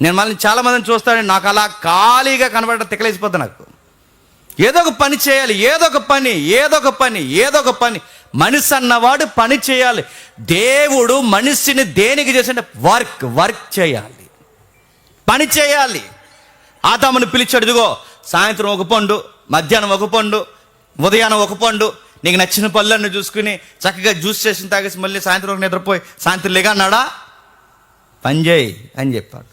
నేను మళ్ళీ చాలా మందిని చూస్తాను, నాకు అలా ఖాళీగా కనబడ తిక్కలేసిపోతా. నాకు ఏదో ఒక పని చేయాలి, ఏదో ఒక పని. మనిషి అన్నవాడు పని చేయాలి. దేవుడు మనిషిని దేనికి చేసింటే వర్క్ చేయాలి, పని చేయాలి. ఆదామును పిలిచాడు, ఇదిగో సాయంత్రం ఒక పండు, మధ్యాహ్నం ఒక పండు, ఉదయాన్నం ఒక పండు, నీకు నచ్చిన పళ్ళన్నీ చూసుకుని చక్కగా జ్యూస్ చేసి తాగేసి మళ్ళీ సాయంత్రం నిద్రపోయి సాయంత్రం లేగా అన్నాడా? పని చేయి అని చెప్పాడు.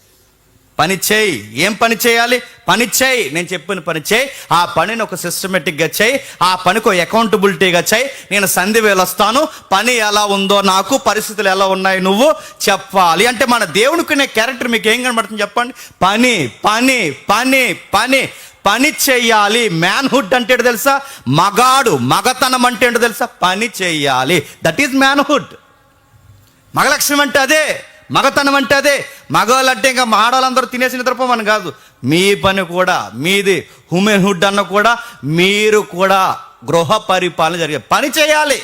పని చేయి. ఏం పని చేయాలి? పని చేయి, నేను చెప్పిన పని చేయి. ఆ పనిని ఒక సిస్టమేటిక్గా చేయి, ఆ పనికి ఒక అకౌంటబిలిటీగా చేయి. నేను సంధి వేలొస్తాను, పని ఎలా ఉందో నాకు, పరిస్థితులు ఎలా ఉన్నాయి నువ్వు చెప్పాలి. అంటే మన దేవునికి క్యారెక్టర్ మీకు ఏం కనబడుతుంది చెప్పండి? పని పని పని పని పని చెయ్యాలి. మ్యాన్హుడ్ అంటే ఏంటో తెలుసా? మగతనం అంటే ఏంటో తెలుసా? పని చెయ్యాలి. That is manhood. మగలక్షణం అంటే అదే, మగతనం అంటే అదే. మగవాళ్ళు అంటే ఇంకా ఆడవాళ్ళందరూ తినేసి నిద్రపోమని కాదు, మీ పని కూడా మీది. హ్యూమెన్హుడ్ అన్న కూడా మీరు కూడా గృహ పరిపాలన జరిగే పని చేయాలి.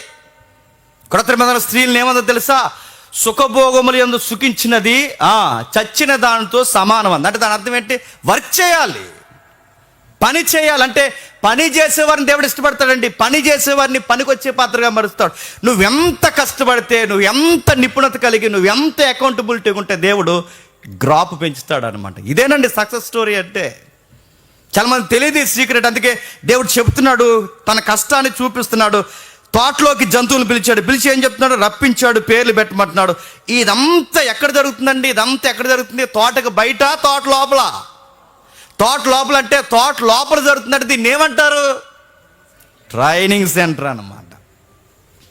క్రొత్త నిబంధన స్త్రీలను ఏమందో తెలుసా? సుఖభోగములు యందు సుఖించినది చచ్చిన దానితో సమానం అంది. అంటే దాని అర్థం ఏంటి? వర్క్ చేయాలి, పని చేయాలంటే పని చేసేవారిని దేవుడు ఇష్టపడతాడండి. పని చేసేవారిని పనికొచ్చే పాత్రగా మరుస్తాడు. నువ్వెంత కష్టపడితే, నువ్వు ఎంత నిపుణత కలిగి, నువ్వు ఎంత అకౌంటబిలిటీ ఉంటే దేవుడు గ్రాప్ పెంచుతాడు అనమాట. ఇదేనండి సక్సెస్ స్టోరీ అంటే. చాలా మంది తెలియదు ఈ సీక్రెట్. అందుకే దేవుడు చెబుతున్నాడు, తన కష్టాన్ని చూపిస్తున్నాడు. తోటలోకి జంతువులు పిలిచి ఏం చెప్తున్నాడు? రప్పించాడు, పేర్లు పెట్టమంటున్నాడు. ఇదంతా ఎక్కడ జరుగుతుందండి? ఇదంతా ఎక్కడ జరుగుతుంది? తోటకు బయట, తోట లోపల. తోట లోపల అంటే తోట లోపల జరుగుతుందంటే దీన్ని ఏమంటారు? ట్రైనింగ్ సెంటర్ అన్నమాట.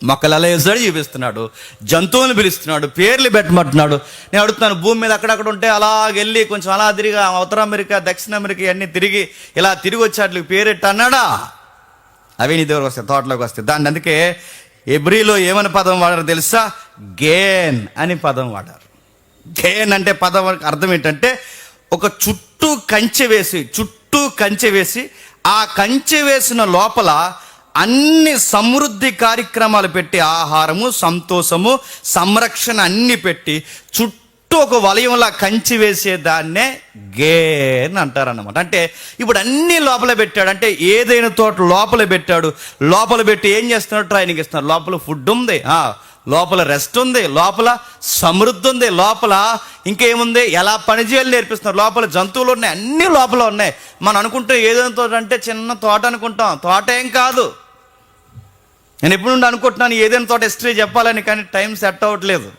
మొక్కలు ఎలా వేసాడు చూపిస్తున్నాడు, జంతువులను పిలుస్తున్నాడు, పేర్లు పెట్టమంటున్నాడు. నేను అడుగుతున్నాను, భూమి మీద అక్కడక్కడ ఉంటే అలా వెళ్ళి కొంచెం అలా తిరిగి ఉత్తర అమెరికా, దక్షిణ అమెరికా అన్నీ తిరిగి ఇలా తిరిగి వచ్చేట్లు పేరెట్టు అన్నాడా? అవి నీ దగ్గరకు వస్తాయి, తోటలోకి వస్తాయి. దాన్ని అందుకే ఎబ్రీలో ఏమని పదం వాడారు తెలుసా? గేన్ అని పదం వాడారు. గేన్ అంటే పదం అర్థం ఏంటంటే ఒక చుట్టూ కంచె వేసి ఆ కంచె వేసిన లోపల అన్ని సమృద్ధి కార్యక్రమాలు పెట్టి, ఆహారము, సంతోషము, సంరక్షణ అన్ని పెట్టి చుట్టూ ఒక వలయంలా కంచి వేసేదాన్నే గేన్ అంటారన్నమాట. అంటే ఇప్పుడు అన్ని లోపల పెట్టాడు. అంటే ఏదైనా తోట లోపల పెట్టాడు. లోపల పెట్టి ఏం చేస్తున్నాడు? ట్రైనింగ్ ఇస్తున్నాడు. లోపల ఫుడ్ ఉంది, లోపల రెస్ట్ ఉంది, లోపల సమృద్ధి ఉంది, లోపల ఇంకేముంది, ఎలా పనిచేయాలి నేర్పిస్తున్నారు. లోపల జంతువులు ఉన్నాయి, అన్ని లోపల ఉన్నాయి. మనం అనుకుంటే ఏదైనా తోట అంటే చిన్న తోట అనుకుంటాం. తోట ఏం కాదు. నేను ఎప్పుడు నుండి అనుకుంటున్నాను ఏదైనా తోట హిస్టరీ చెప్పాలని, కానీ టైం సెట్ అవ్వట్లేదు.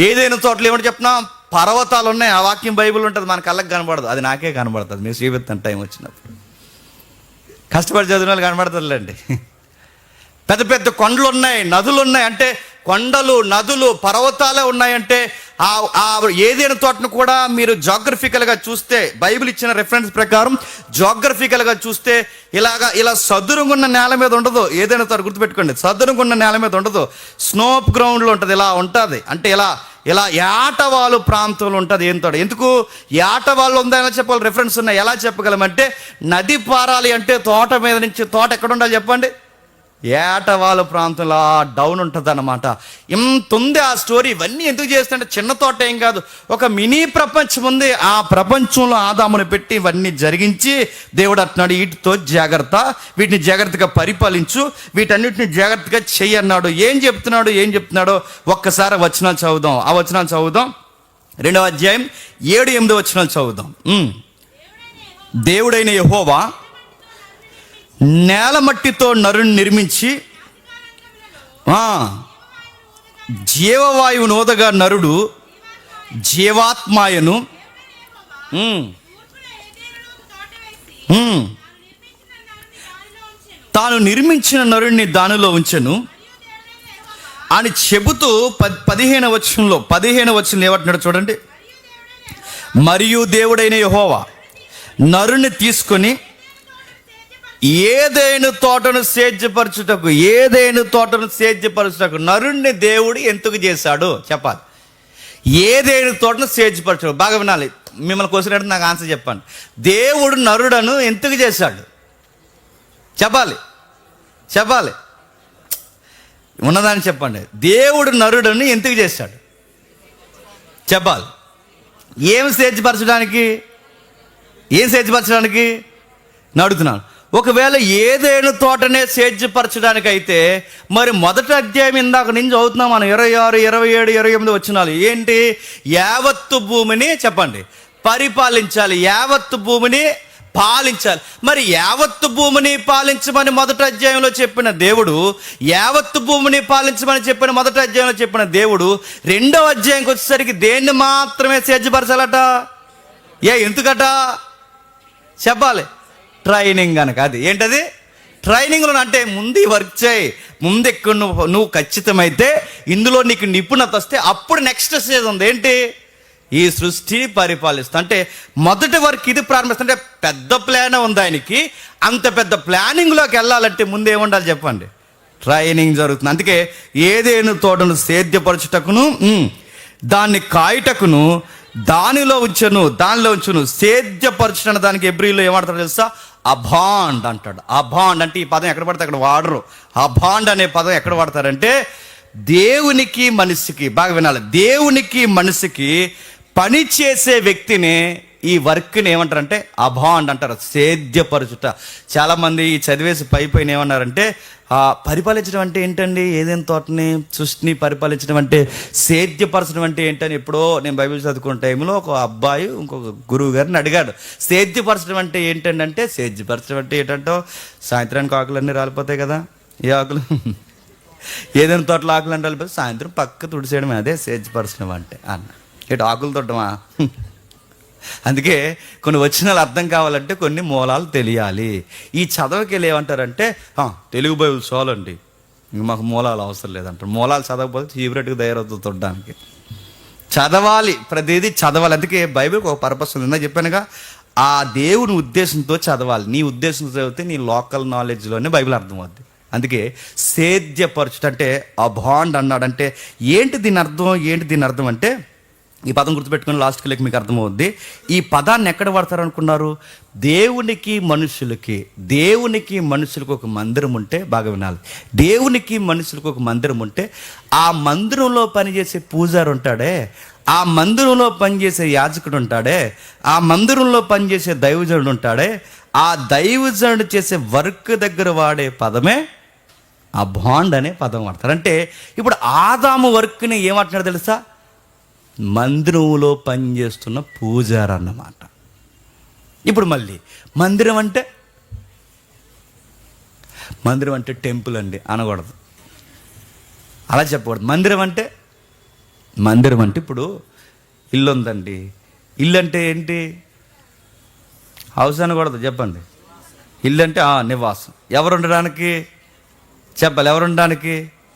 ఏదైనా తోటలు ఏమంటే చెప్పినా పర్వతాలు ఉన్నాయి. ఆ వాక్యం బైబిల్ ఉంటుంది, మన కళ్ళకి కనబడదు. అది నాకే కనబడుతుంది. మీరు చూపిస్తాను టైం వచ్చినప్పుడు. కష్టపడి చదివిన వాళ్ళు కనబడుతుందిలేండి. పెద్ద పెద్ద కొండలు ఉన్నాయి, నదులు ఉన్నాయి. అంటే కొండలు, నదులు, పర్వతాలే ఉన్నాయంటే ఆ ఏదైనా తోటను కూడా మీరు జాగ్రఫికల్గా చూస్తే, బైబిల్ ఇచ్చిన రెఫరెన్స్ ప్రకారం జాగ్రఫికల్గా చూస్తే ఇలా సదురుగున్న నేల మీద ఉండదు. ఏదైనా తోట గుర్తుపెట్టుకోండి, సదురుగున్న నేల మీద ఉండదు. స్నోప్ గ్రౌండ్లో ఉంటుంది. ఇలా ఉంటుంది. అంటే ఇలా ఏటవాలు ప్రాంతంలో ఉంటుంది. ఏం తోట? ఎందుకు ఏటవాళ్ళు ఉందా ఎలా చెప్పాలి? రెఫరెన్స్ ఉన్నాయి. ఎలా చెప్పగలమంటే నది పారాలి అంటే తోట మీద నుంచి తోట ఎక్కడ ఉండాలి చెప్పండి? ఏటవాళ్ళ ప్రాంతంలో డౌన్ ఉంటుంది అన్నమాట. ఇంత ఉంది ఆ స్టోరీ. ఇవన్నీ ఎందుకు చేస్తుంటే చిన్న తోట ఏం కాదు, ఒక మినీ ప్రపంచం ఉంది. ఆ ప్రపంచంలో ఆదామును పెట్టి ఇవన్నీ జరిగించి దేవుడు అంటున్నాడు, వీటితో జాగ్రత్త, వీటిని జాగ్రత్తగా పరిపాలించు, వీటన్నిటిని జాగ్రత్తగా చెయ్యి అన్నాడు. ఏం చెప్తున్నాడో ఒక్కసారి వచనాలు చదువుదాం. ఆ వచనాలు చదువుదాం. 2వ అధ్యాయం 7-8 వచనాలు చదువుదాం. దేవుడైన యెహోవా నేల మట్టితో నరుని నిర్మించి జీవవాయువును ఓదగా నరుడు జీవాత్మాయను తాను నిర్మించిన నరుణ్ణి దానిలో ఉంచెను అని చెబుతూ 15వ వచనంలో ఏమంటున్నాడు చూడండి. మరియు దేవుడైన యెహోవా నరుని తీసుకొని ఏదైనా తోటను సేద్యపరచుటకు నరుణ్ణి దేవుడు ఎందుకు చేశాడు చెప్పాలి. ఏదైనా తోటను సేద్యపరచడం. బాగా వినాలి. మిమ్మల్ని క్వశ్చన్ అడిగితే నాకు ఆన్సర్ చెప్పండి. దేవుడు నరుడను ఎందుకు చేశాడు చెప్పాలి. ఉన్నదాన్ని చెప్పండి. దేవుడు నరుడను ఎందుకు చేశాడు చెప్పాలి. ఏం సేద్యపరచడానికి నడుతున్నాను. ఒకవేళ ఏదైనా తోటనే సేద్యపరచడానికి అయితే మరి మొదటి అధ్యాయం ఇందాక నుంచి చదువుతున్నాం మనం 26, 27, 28 వచనాలు. ఏంటి? యావత్తు భూమిని చెప్పండి పరిపాలించాలి, యావత్తు భూమిని పాలించాలి. మరి యావత్తు భూమిని పాలించమని మొదటి అధ్యాయంలో చెప్పిన దేవుడు, యావత్తు భూమిని పాలించమని చెప్పిన మొదటి అధ్యాయంలో చెప్పిన దేవుడు 2వ అధ్యాయంకి వచ్చేసరికి దేన్ని మాత్రమే సేద్యపరచాలట? ఎందుకట చెప్పాలి. ట్రైనింగ్ కనుక. అది ఏంటది? ట్రైనింగ్లో అంటే ముందు వర్క్ చేయి, ముందు ఎక్కువ నువ్వు ఖచ్చితమైతే ఇందులో నీకు నిపుణత వస్తే అప్పుడు నెక్స్ట్ స్టేజ్ ఉంది. ఏంటి? ఈ సృష్టి పరిపాలిస్తా. అంటే మొదటి వర్క్ ఇది ప్రారంభిస్తుంటే పెద్ద ప్లాన్ ఉంది ఆయనకి. అంత పెద్ద ప్లానింగ్లోకి వెళ్ళాలంటే ముందు ఏముండాలి చెప్పండి? ట్రైనింగ్ జరుగుతుంది. అందుకే ఏదైనా తోటను సేద్యపరచుటకును దాన్ని కాయుటకును దానిలో ఉంచును సేద్యపరచడం. దానికి హెబ్రీలో ఏమంటారు తెలుసా? అబాండ్ అంటాడు. అబాండ్ అంటే ఈ పదం ఎక్కడ పడితే అక్కడ వాడరు. అబాండ్ అనే పదం ఎక్కడ వాడతారంటే దేవునికి మనిషికి, బాగా వినాలి, దేవునికి మనిషికి పని చేసే వ్యక్తిని ఈ వర్క్ని ఏమంటారంటే అబాండ్ అంటారు, సేద్యపరచుట. చాలామంది ఈ చదివేసి పైన ఏమన్నారంటే పరిపాలించడం అంటే ఏంటండి, ఏదైనా తోటని సృష్టిని పరిపాలించడం అంటే సేద్యపరచడం అంటే ఏంటని ఎప్పుడో నేను బైబిల్ చదువుకున్న టైంలో ఒక అబ్బాయి ఇంకొక గురువు గారిని అడిగాడు, సేద్యపరచడం అంటే ఏంటండి అంటే, సేద్యపరచడం అంటే ఏంటంటో సాయంత్రానికి ఆకులన్నీ రాలిపోతాయి కదా, ఏ ఆకులు ఏదైనా తోటలో ఆకులన్నీ రాలిపోతే సాయంత్రం పక్క తుడిసేయడమే, అదే సేద్యపరచడం అంటే అన్న. ఇటు ఆకులు తొట్టమా? అందుకే కొన్ని వచనాలు అర్థం కావాలంటే కొన్ని మూలాలు తెలియాలి. ఈ చదవకి వెళ్ళి ఏమంటారంటే తెలుగు బైబిల్ చాలండి, ఇంక మాకు మూలాలు అవసరం లేదంటారు. మూలాలు చదవకపోతే చీపురెట్టుకు తయారవుతుంది తొడ్డానికి. చదవాలి, ప్రతిదీ చదవాలి. అందుకే బైబిల్కి ఒక పర్పస్ ఉంది. ఇందాక చెప్పానుగా, ఆ దేవుని ఉద్దేశంతో చదవాలి. నీ ఉద్దేశంతో చదివితే నీ లోకల్ నాలెడ్జ్లోనే బైబిల్ అర్థమవుద్ది. అందుకే సేద్యపరచుట అంటే అబాండ్ అన్నాడంటే ఏంటి దీని అర్థం అంటే ఈ పదం గుర్తుపెట్టుకుని లాస్ట్కి లేక మీకు అర్థమవుద్ది. ఈ పదాన్ని ఎక్కడ వాడతారు అనుకున్నారు? దేవునికి మనుషులకు ఒక మందిరం ఉంటే, బాగా వినాలి, దేవునికి మనుషులకు ఒక మందిరం ఉంటే ఆ మందిరంలో పనిచేసే పూజారి ఉంటాడే, ఆ మందిరంలో పనిచేసే యాజకుడు ఉంటాడే, ఆ మందిరంలో పనిచేసే దైవజనుడు ఉంటాడే, ఆ దైవజనుడు చేసే వర్క్ దగ్గర వాడే పదమే ఆ బాండ్ అనే పదం వాడతారు. అంటే ఇప్పుడు ఆదాము వర్క్ని ఏమంటున్నాడు తెలుసా? మందిరంలో పనిచేస్తున్న పూజారి అన్నమాట. ఇప్పుడు మళ్ళీ మందిరం అంటే టెంపుల్ అండి అనకూడదు, అలా చెప్పకూడదు. మందిరం అంటే ఇప్పుడు ఇల్లు ఉందండి, ఇల్లు అంటే ఏంటి? హౌస్ అనకూడదు, చెప్పండి. ఇల్లు అంటే నివాసం. ఎవరు ఉండడానికి? చెప్పాలి, ఎవరు ఉండడానికి?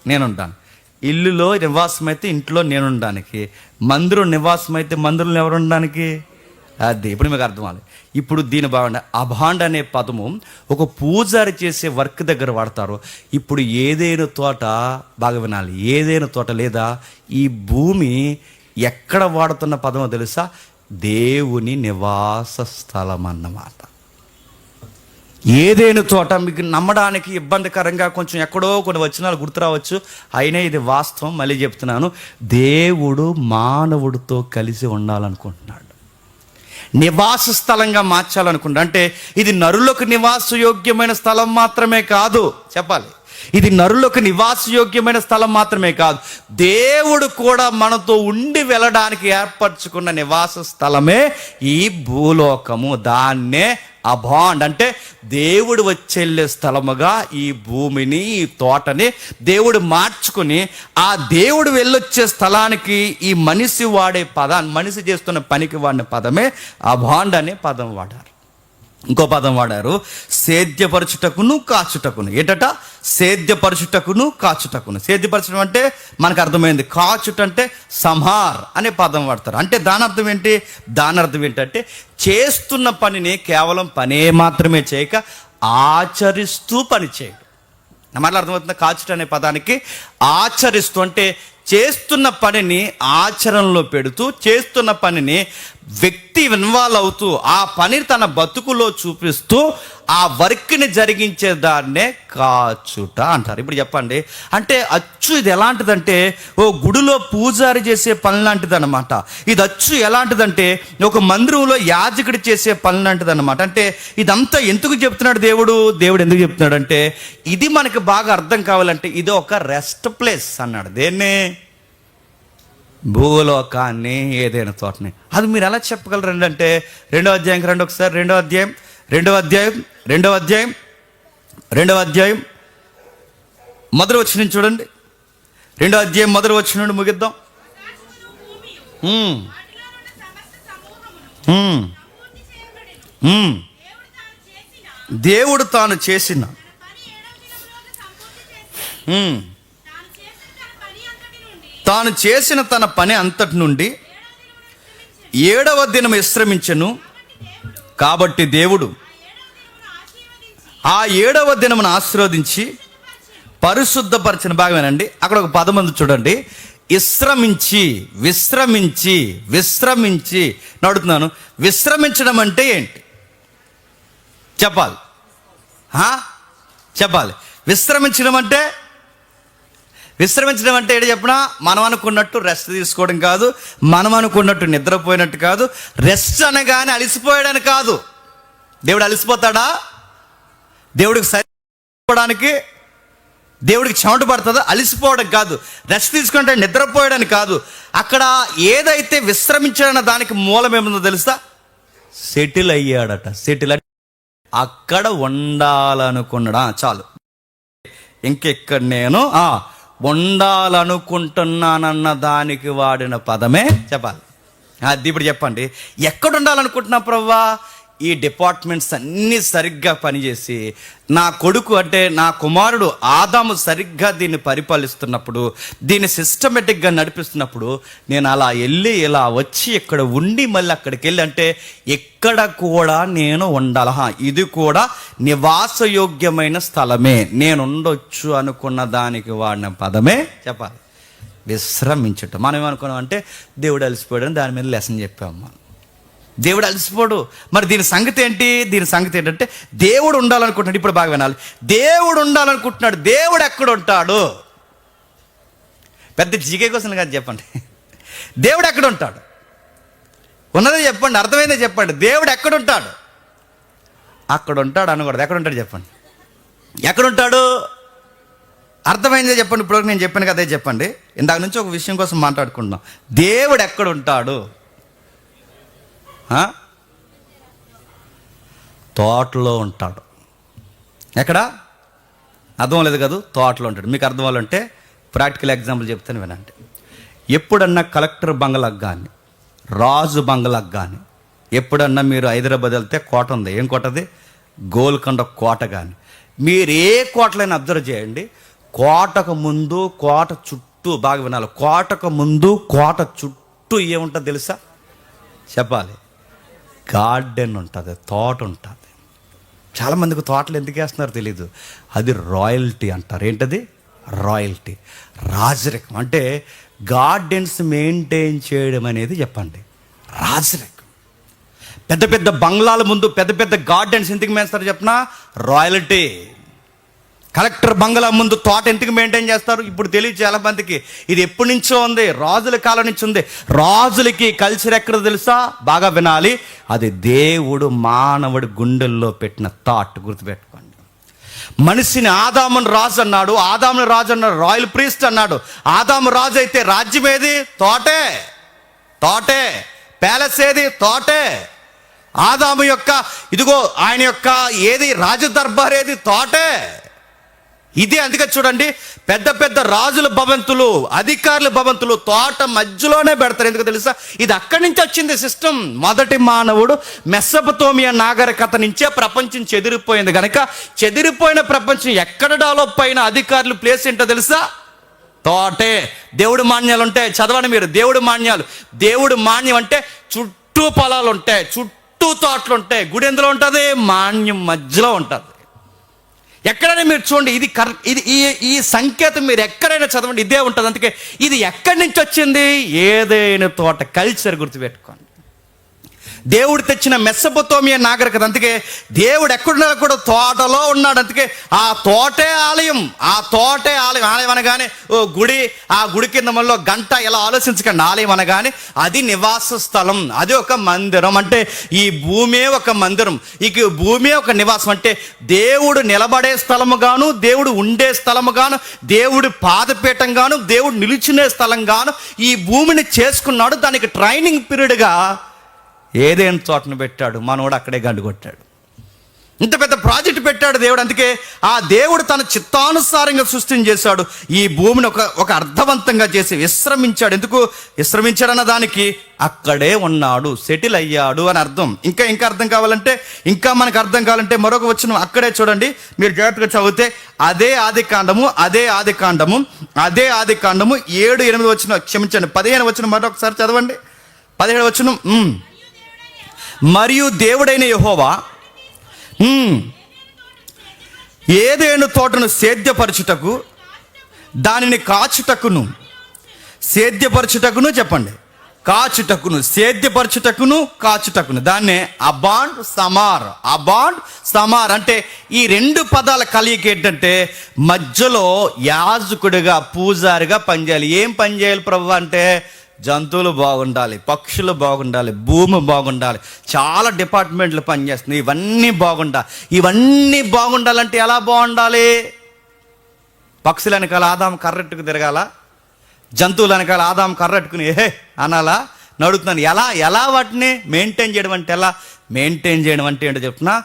నేను ఉంటాను. ఇల్లులో నివాసం అయితే ఇంట్లో నేను ఉండడానికి, మందిరం నివాసం అయితే మందిరంలో ఎవరు ఉండడానికి? అది ఇప్పుడు మీకు అర్థం అవ్వాలి. ఇప్పుడు దీని బాగుండ అభాండ్ అనే పదము ఒక పూజారి చేసే వర్క్ దగ్గర వాడతారు. ఇప్పుడు ఏదైనా తోట, బాగా వినాలి, ఏదైనా తోట లేదా ఈ భూమి ఎక్కడ వాడుతున్న పదమో తెలుసా? దేవుని నివాస స్థలం అన్నమాట. ఏదైనా తోట మీకు నమ్మడానికి ఇబ్బందికరంగా కొంచెం ఎక్కడో కొన్ని వచనాలు గుర్తు రావచ్చు, అయినా ఇది వాస్తవం. మళ్ళీ చెప్తున్నాను, దేవుడు మానవుడితో కలిసి ఉండాలనుకుంటున్నాడు, నివాస స్థలంగా మార్చాలనుకుంటా. అంటే ఇది నరులకు నివాసయోగ్యమైన స్థలం మాత్రమే కాదు, చెప్పాలి, ఇది నరులకు నివాసయోగ్యమైన స్థలం మాత్రమే కాదు, దేవుడు కూడా మనతో ఉండి వెళ్ళడానికి ఏర్పరచుకున్న నివాస స్థలమే ఈ భూలోకము. దాన్నే అబాండ్ అంటే దేవుడు వచ్చేళ్ళే స్థలముగా ఈ భూమిని, ఈ తోటని దేవుడు మార్చుకుని, ఆ దేవుడు వెళ్ళొచ్చే స్థలానికి ఈ మనిషి వాడే పదాన్ని, మనిషి చేస్తున్న పనికి వాడిన పదమే అబాండ్ అనే పదం వాడారు. ఇంకో పదం వాడారు, సేద్యపరచుటకును కాచుటకును. ఏంటట? సేద్యపరచుటకును కాచుటకును. సేద్యపరచడం అంటే మనకు అర్థమైంది, కాచుట అంటే సంహార్ అనే పదం వాడతారు. అంటే దాని అర్థం ఏంటి? దాని అర్థం ఏంటంటే చేస్తున్న పనిని కేవలం పనే మాత్రమే చేయక ఆచరిస్తూ పని చేయడం. నా మాటలు అర్థమవుతుందా? కాచుట అనే పదానికి ఆచరిస్తూ అంటే చేస్తున్న పనిని ఆచరణలో పెడుతూ, చేస్తున్న పనిని వ్యక్తి ఇన్వాల్వ్ అవుతూ, ఆ పని తన బతుకులో చూపిస్తూ ఆ వర్క్ని జరిగించే దాన్నే కాచుట అంటారు. ఇప్పుడు చెప్పండి, అంటే అచ్చు ఇది ఎలాంటిదంటే ఓ గుడిలో పూజారి చేసే పని లాంటిది అనమాట. ఇది అచ్చు ఎలాంటిదంటే ఒక మందిరంలో యాజకుడు చేసే పని లాంటిది అనమాట. అంటే ఇదంతా ఎందుకు చెప్తున్నాడు దేవుడు ఎందుకు చెప్తున్నాడు అంటే, ఇది మనకి బాగా అర్థం కావాలంటే ఇది ఒక రెస్ట్ ప్లేస్ అన్నాడు. దేన్ని? భూలోకాన్ని, ఏదైనా తోటని. అది మీరు ఎలా చెప్పగలరండి అంటే 2వ అధ్యాయంకి రండి ఒకసారి. 2వ అధ్యాయం మొదటి వచనం చూడండి. 2వ అధ్యాయం మొదటి వచనం నుండి ముగిద్దాం. దేవుడు తాను చేసిన తన పని అంతటి నుండి 7వ దినం విశ్రమించెను. కాబట్టి దేవుడు ఆ 7వ దినమును ఆశీర్వదించి పరిశుద్ధపరచిన. భాగమేనండి, అక్కడ ఒక పదం ఉంది చూడండి, విశ్రమించి. అడుగుతున్నాను, విశ్రమించడం అంటే ఏంటి? చెప్పాలి. విశ్రమించడం అంటే ఏంటి చెప్పినా, మనం అనుకున్నట్టు రెస్ట్ తీసుకోవడం కాదు, మనం అనుకున్నట్టు నిద్రపోయినట్టు కాదు. రెస్ట్ అనగానే అలసిపోయాడని కాదు. దేవుడు అలసిపోతాడా? దేవుడికి సరిపోవడానికి దేవుడికి చెమట పడుతుందా? అలసిపోవడం కాదు. రెస్ట్ తీసుకుంటే నిద్రపోయాడని కాదు. అక్కడ ఏదైతే విశ్రమించాడన్న దానికి మూలం ఏముందో తెలుసా? సెటిల్ అయ్యాడట. సెటిల్ అంటే అక్కడ ఉండాలనుకున్నాడా? చాలు, ఇంకెక్కడ నేను ఉండాలనుకుంటున్నానన్న దానికి వాడిన పదమే చెప్పాలి. అది ఇప్పుడు చెప్పండి, ఎక్కడ ఉండాలనుకుంటున్నా ప్రభువా? ఈ డిపార్ట్మెంట్స్ అన్నీ సరిగ్గా పనిచేసి నా కొడుకు అంటే నా కుమారుడు ఆదాము సరిగ్గా దీన్ని పరిపాలిస్తున్నప్పుడు, దీన్ని సిస్టమేటిక్గా నడిపిస్తున్నప్పుడు నేను అలా వెళ్ళి ఇలా వచ్చి ఇక్కడ ఉండి మళ్ళీ అక్కడికి వెళ్ళి అంటే ఎక్కడ కూడా నేను ఉండాల. ఇది కూడా నివాసయోగ్యమైన స్థలమే, నేను ఉండొచ్చు అనుకున్న దానికి వాడిన పదమే చెప్పాలి విశ్రమించుట. మనం ఏమనుకున్నాం అంటే దేవుడు అలసిపోయాడని దాని మీద లెసన్ చెప్పాము మనం. దేవుడు అలసిపోడు. మరి దీని సంగతి ఏంటి? దీని సంగతి ఏంటంటే దేవుడు ఉండాలనుకుంటున్నాడు. ఇప్పుడు బాగా వినాలి. దేవుడు ఉండాలనుకుంటున్నాడు. దేవుడు ఎక్కడ ఉంటాడు? పెద్ద జీకే క్వశ్చన్ కాదు, చెప్పండి. దేవుడు ఎక్కడ ఉంటాడు? ఉన్నదే చెప్పండి, అర్థమైందే చెప్పండి. దేవుడు ఎక్కడ ఉంటాడు? అక్కడ ఉంటాడు అనకూడదు. ఎక్కడ ఉంటాడు చెప్పండి. ఎక్కడుంటాడు? అర్థమైందే చెప్పండి. ఇప్పుడు నేను చెప్పాను కదా, చెప్పండి. ఇందాక నుంచి ఒక విషయం కోసం మాట్లాడుకుంటున్నాం. దేవుడు ఎక్కడ ఉంటాడు? తోటలో ఉంటాడు. ఎక్కడ? అర్థం లేదు కదా, తోటలో ఉంటాడు. మీకు అర్థం అవ్వాలంటే ప్రాక్టికల్ ఎగ్జాంపుల్ చెప్తాను వినండి. ఎప్పుడన్నా కలెక్టర్ బంగ్లాకు కానీ, రాజు బంగ్లాకు కానీ, ఎప్పుడన్నా మీరు హైదరాబాద్ వెళ్తే కోట ఉంది. ఏం కోట అది? గోల్కొండ కోట. కానీ మీరు ఏ కోటలైనా అబ్జర్వ్ చేయండి, కోటకు ముందు కోట చుట్టూ, బాగా వినాలి, కోటకు ముందు కోట చుట్టూ ఏముంటుంది తెలుసా? చెప్పాలి. గార్డెన్ ఉంటుంది, తోట ఉంటుంది. చాలామందికి తోటలు ఎందుకు వేస్తున్నారో తెలీదు. అది రాయల్టీ అంటారు. ఏంటది? రాయల్టీ, రాజరికం. అంటే గార్డెన్స్ మెయింటైన్ చేయడం అనేది చెప్పండి రాజరికం. పెద్ద పెద్ద బంగ్లాల ముందు పెద్ద పెద్ద గార్డెన్స్ ఎందుకు వేస్తారు చెప్పనా? రాయల్టీ. కలెక్టర్ బంగ్లా ముందు తోట ఎందుకు మెయింటైన్ చేస్తారు? ఇప్పుడు తెలియదు చాలా మందికి. ఇది ఎప్పటి నుంచో ఉంది, రాజుల కాలం నుంచి ఉంది. రాజులకి కల్చర్ ఎక్కడ తెలుసా? బాగా వినాలి. అది దేవుడు మానవుడి గుండెల్లో పెట్టిన థాట్. గుర్తుపెట్టుకోండి. మనిషిని ఆదాముని రాజు అన్నాడు. ఆదాముని రాజు అన్నాడు, రాయల్ ప్రీస్ట్ అన్నాడు. ఆదాము రాజు అయితే రాజ్యం ఏది? తోటే. తోటే. ప్యాలెస్ ఏది? తోటే. ఆదాము యొక్క ఇదిగో ఆయన యొక్క ఏది? రాజదర్బార్ ఏది? తోటే. ఇదే. అందుకే చూడండి, పెద్ద పెద్ద రాజుల భవంతులు, అధికారుల భవంతులు తోట మధ్యలోనే పెడతారు. ఎందుకు తెలుసా? ఇది అక్కడి నుంచి వచ్చింది సిస్టమ్. మొదటి మానవుడు మెసొపొతేమియా నాగరికత నుంచే ప్రపంచం చెదిరిపోయింది కనుక, చెదిరిపోయిన ప్రపంచం ఎక్కడ డెవలప్ అయిన అధికారులు ప్లేస్ ఏంటో తెలుసా? తోటే. దేవుడు మాన్యాలు ఉంటాయి, చదవండి మీరు. దేవుడు మాన్యాలు. దేవుడు మాన్యం అంటే చుట్టూ పొలాలు ఉంటాయి, చుట్టూ తోటలు ఉంటాయి. గుడి ఎందులో ఉంటుంది? మాన్యం మధ్యలో ఉంటుంది. ఎక్కడైనా మీరు చూడండి, ఇది ఈ సంకేతం మీరు ఎక్కడైనా చదవండి, ఇదే ఉంటుంది. అందుకే ఇది ఎక్కడి నుంచి వచ్చింది? ఏదైనా తోట. కల్చర్ గుర్తుపెట్టుకోండి. దేవుడు తెచ్చిన మెసొపొతేమియా నాగరికత. అందుకే దేవుడు ఎక్కడున్నా కూడా తోటలో ఉన్నాడు. అందుకే ఆ తోటే ఆలయం. ఆ తోటే ఆలయం. ఆలయం అనగానే ఓ గుడి, ఆ గుడి కింద మనలో గంట ఇలా ఆలోచించకండి. ఆలయం అనగానే అది నివాస స్థలం, అది ఒక మందిరం. అంటే ఈ భూమే ఒక మందిరం, ఇక భూమే ఒక నివాసం. అంటే దేవుడు నిలబడే స్థలము గాను, దేవుడు ఉండే స్థలము గాను, దేవుడు పాదపీఠం గాను, దేవుడు నిలిచినే స్థలం గాను ఈ భూమిని చేసుకున్నాడు. దానికి ట్రైనింగ్ పీరియడ్గా ఏదైనా తోటను పెట్టాడు. మనోడు అక్కడే గండు కొట్టాడు. ఇంత పెద్ద ప్రాజెక్ట్ పెట్టాడు దేవుడు. అందుకే ఆ దేవుడు తన చిత్తానుసారంగా సృష్టిని చేశాడు. ఈ భూమిని ఒక అర్థవంతంగా చేసి విశ్రమించాడు. ఎందుకు విశ్రమించాడన్న దానికి అక్కడే ఉన్నాడు, సెటిల్ అయ్యాడు అని అర్థం. ఇంకా అర్థం కావాలంటే, ఇంకా మనకు అర్థం కావాలంటే మరొక వచనం అక్కడే చూడండి. మీరు జాగ్రత్తగా చదివితే అదే ఆది కాండము 7-8 వచనం, క్షమించండి 15 వచనం మరొకసారి చదవండి. 17 వచనం. మరియు దేవుడైన యెహోవా ఏదెను తోటను సేద్యపరచుటకు, దానిని కాచుటకును, సేద్యపరచుటకును, చెప్పండి, కాచుటకును, సేద్యపరచుటకును, కాచుటకును, దాన్నే అబాండ్ సమార్ అంటే ఈ రెండు పదాల కలయిక ఏంటంటే మధ్యలో యాజకుడిగా, పూజారిగా పనిచేయాలి. ఏం పని చేయాలి ప్రభు అంటే జంతువులు బాగుండాలి, పక్షులు బాగుండాలి, భూమి బాగుండాలి, చాలా డిపార్ట్మెంట్లు పనిచేస్తున్నాయి. ఇవన్నీ బాగుండాలంటే ఎలా బాగుండాలి? పక్షులు వెనకాల ఆదాం కర్రెట్టుకు తిరగాల, జంతువులు వెనకాల ఆదాం కర్రెట్టుకుని ఏహే అనాలా? నడుతున్నాను. ఎలా వాటిని మెయింటైన్ చేయడం అంటే ఎలా? మెయింటైన్ చేయడం అంటే ఏంటో చెప్తున్నా,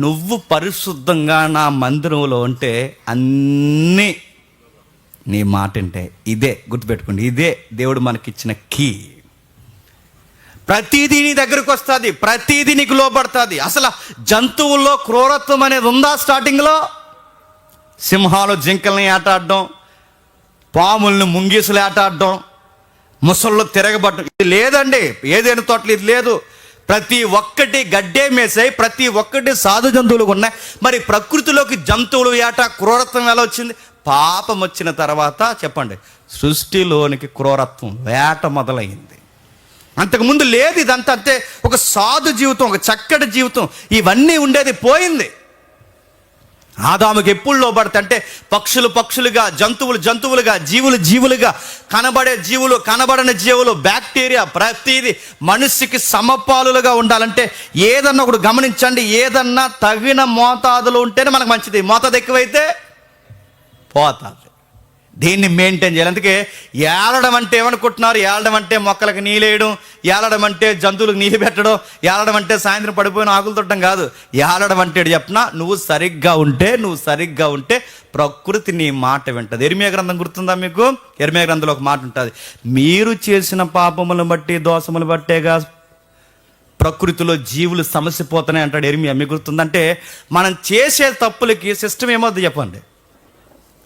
నువ్వు పరిశుద్ధంగా నా మందిరంలో ఉంటే అన్నీ నీ మాట అంటే. ఇదే గుర్తుపెట్టుకోండి, ఇదే దేవుడు మనకిచ్చిన కీ. ప్రతిదీ నీ దగ్గరకు వస్తుంది, ప్రతిదీ నీకు లోబడుతుంది. అసలు జంతువుల్లో క్రూరత్వం అనేది ఉందా? స్టార్టింగ్లో సింహాలు జింకల్ని ఆటాడడం, పాముల్ని ముంగీసులు ఆటాడడం, ముసళ్ళు తిరగబడడం, ఇది లేదండి. ఏదైనా తోటలు ఇది లేదు. ప్రతి ఒక్కటి గడ్డే మేసాయి, ప్రతి ఒక్కటి సాధు జంతువులు ఉన్నాయి. మరి ప్రకృతిలోకి జంతువులు ఏట క్రూరత్వం ఎలా వచ్చింది? పాపం వచ్చిన తర్వాత చెప్పండి, సృష్టిలోనికి క్రూరత్వం, వేట మొదలైంది. అంతకుముందు లేదు. ఇదంతా అంతే, ఒక సాధు జీవితం, ఒక చక్కటి జీవితం, ఇవన్నీ ఉండేది పోయింది. ఆదాముకి ఎప్పుడు లోబడితే అంటే పక్షులు పక్షులుగా, జంతువులు జంతువులుగా, జీవులు జీవులుగా, కనబడే జీవులు కనబడని జీవులు, బ్యాక్టీరియా, ప్రతిదీ మనిషికి సమపాలులుగా ఉండాలంటే ఏదన్నా ఒకటి గమనించండి, ఏదన్నా తగిన మోతాదులు ఉంటేనే మనకు మంచిది. మోతాదు ఎక్కువైతే పోతుంది. దీన్ని మెయింటైన్ చేయాలి. అందుకే ఏలడం అంటే ఏమనుకుంటున్నారు? ఏలడం అంటే మొక్కలకు నీళ్ళేయడం, ఏలడం అంటే జంతువులకు నీళ్ళు పెట్టడం, ఏలడం అంటే సాయంత్రం పడిపోయిన ఆకులు తొట్టడం కాదు. ఏలడం అంటే చెప్పినా నువ్వు సరిగ్గా ఉంటే ప్రకృతి నీ మాట వింటది. ఇర్మియా గ్రంథం గుర్తుందా మీకు? ఇర్మియా గ్రంథంలో ఒక మాట ఉంటుంది, మీరు చేసిన పాపములను బట్టి దోషములు బట్టేగా ప్రకృతిలో జీవులు సమసిపోతున్నాయి అంటాడు ఇర్మియా. మీకు గుర్తుందంటే మనం చేసే తప్పులకి సిస్టమ్ ఏమవుతుంది చెప్పండి?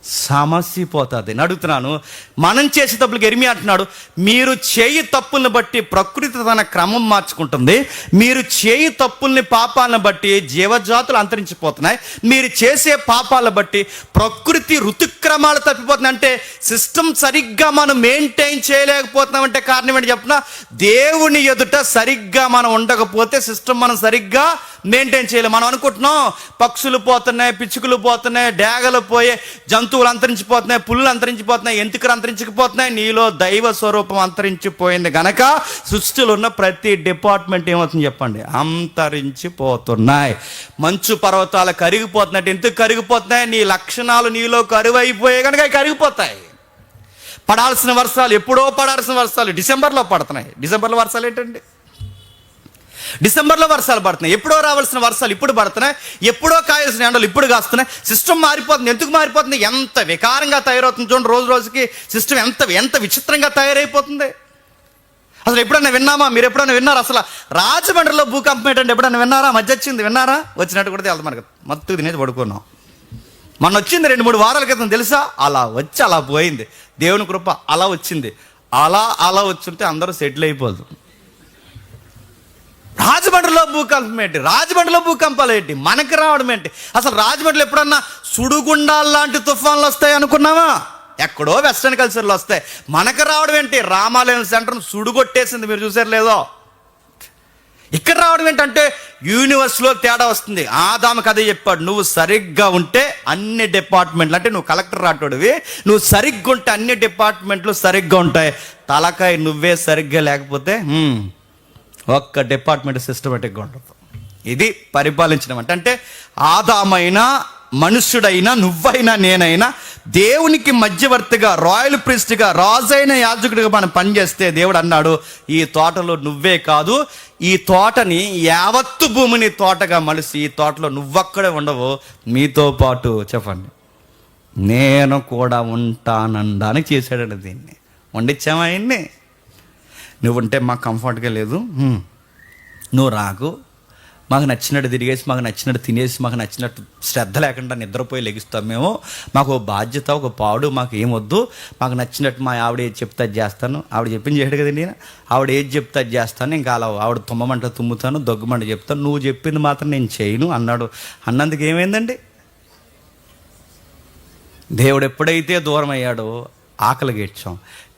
సమసిపోతుంది. నేను అడుగుతున్నాను, మనం చేసే తప్పులకి ఇర్మియా అంటున్నాడు, మీరు చేయి తప్పుల్ని బట్టి ప్రకృతి తన క్రమం మార్చుకుంటుంది, మీరు చేయి తప్పుల్ని పాపాలను బట్టి జీవజాతులు అంతరించిపోతున్నాయి, మీరు చేసే పాపాలను బట్టి ప్రకృతి ఋతుక్రమాలు తప్పిపోతున్నాయి. అంటే సిస్టమ్ సరిగ్గా మనం మెయింటైన్ చేయలేకపోతున్నామంటే కారణం ఏంటి చెప్పిన? దేవుని ఎదుట సరిగ్గా మనం ఉండకపోతే సిస్టమ్ మనం సరిగ్గా మెయింటైన్ చేయలేము. మనం అనుకుంటున్నాం పక్షులు పోతున్నాయి, పిచ్చుకలు పోతున్నాయి, డేగలు పోయే, జంతువులు అంతరించిపోతున్నాయి, పుల్లు అంతరించిపోతున్నాయి, ఎంతుకలు అంతరించిపోతున్నాయి, నీలో దైవ స్వరూపం అంతరించిపోయింది గనక సృష్టిలో ఉన్న ప్రతి డిపార్ట్మెంట్ ఏమవుతుంది చెప్పండి? అంతరించిపోతున్నాయి. మంచు పర్వతాలు కరిగిపోతున్నట్టు ఎందుకు కరిగిపోతున్నాయి? నీ లక్షణాలు నీలో కరువైపోయాయి కనుక కరిగిపోతాయి. పడాల్సిన వర్షాలు ఎప్పుడో పడాల్సిన వర్షాలు డిసెంబర్లో పడుతున్నాయి. డిసెంబర్లో వర్షాలు ఏంటండి? డిసెంబర్లో వర్షాలు పడుతున్నాయి. ఎప్పుడో రావాల్సిన వర్షాలు ఇప్పుడు పడుతున్నాయి, ఎప్పుడో కాయాల్సిన ఎండలు ఇప్పుడు కాస్తున్నాయి. సిస్టమ్ మారిపోతుంది. ఎందుకు మారిపోతుంది? ఎంత వికారంగా తయారవుతుంది చూడండి. రోజు రోజుకి సిస్టమ్ ఎంత విచిత్రంగా తయారైపోతుంది. అసలు ఎప్పుడైనా విన్నామా? మీరు ఎప్పుడైనా విన్నారా? అసలు రాజమండ్రిలో భూకంపం ఏంటంటే ఎప్పుడైనా విన్నారా? మధ్య వచ్చింది, విన్నారా? వచ్చినట్టు కూడా వెళ్తాం, మనకు మత్తు తినేది పడుకున్నాం. మొన్న వచ్చింది 2-3 వారాల క్రితం, తెలుసా? అలా వచ్చి అలా పోయింది. దేవుని కృప అలా వచ్చింది. అలా వచ్చుంటే అందరూ సెటిల్ అయిపోదు. రాజమండ్రిలో భూకంపం ఏంటి? రాజమండ్రిలో భూకంపాలు ఏంటి? మనకి రావడం ఏంటి? అసలు రాజమండ్రిలో ఎప్పుడన్నా సుడుగుండాలు లాంటి తుఫాన్లు వస్తాయి అనుకున్నావా? ఎక్కడో వెస్టర్న్ కల్చర్లో వస్తాయి. మనకు రావడం ఏంటి? రామాలయం సెంటర్ను సుడుగొట్టేసింది, మీరు చూసారు లేదో. ఇక్కడ రావడం ఏంటంటే యూనివర్స్లో తేడా వస్తుంది. ఆదాముకి అదే చెప్పాడు, నువ్వు సరిగ్గా ఉంటే అన్ని డిపార్ట్మెంట్లు, అంటే నువ్వు కలెక్టర్ రాటోడివి, నువ్వు సరిగ్గా ఉంటే అన్ని డిపార్ట్మెంట్లు సరిగ్గా ఉంటాయి. తలకాయ నువ్వే సరిగ్గా లేకపోతే ఒక్క డిపార్ట్మెంట్ సిస్టమేటిక్గా ఉండదు. ఇది పరిపాలించడం అంటే ఆదామైనా, మనుష్యుడైనా, నువ్వైనా, నేనైనా దేవునికి మధ్యవర్తిగా, రాయల్ ప్రీస్ట్గా, రాజైన యాజకుడిగా మనం పనిచేస్తే దేవుడు అన్నాడు, ఈ తోటలో నువ్వే కాదు, ఈ తోటని యావత్తు భూమిని తోటగా మలిసి ఈ తోటలో నువ్వక్కడే ఉండవు, మీతో పాటు చెప్పండి నేను కూడా ఉంటానడానికి చేశాడండి. దీన్ని వండించామా? ఆయన్ని నువ్వు ఉంటే మాకు కంఫర్ట్గా లేదు, నువ్వు రాకు, మాకు నచ్చినట్టు తిరిగేసి, మాకు నచ్చినట్టు తినేసి, మాకు నచ్చినట్టు శ్రద్ధ లేకుండా నిద్రపోయి లెగిస్తాం మేము, మాకు ఒక బాధ్యత, ఒక పాడు మాకు ఏమొద్దు, మాకు నచ్చినట్టు మా ఆవిడ ఏది చెప్తే అది చేస్తాను. ఆవిడ చెప్పింది చేయడు కదండి నేను, ఆవిడ ఏది చెప్తే అది చేస్తాను, ఇంకా అలా ఆవిడ తుమ్మమంట తుమ్ముతాను, దగ్గుమంట చెప్తాను, నువ్వు చెప్పింది మాత్రం నేను చేయను అన్నాడు. అన్నందుకు ఏమైందండి? దేవుడు ఎప్పుడైతే దూరం అయ్యాడో ఆకలికి ఏడ్చాం.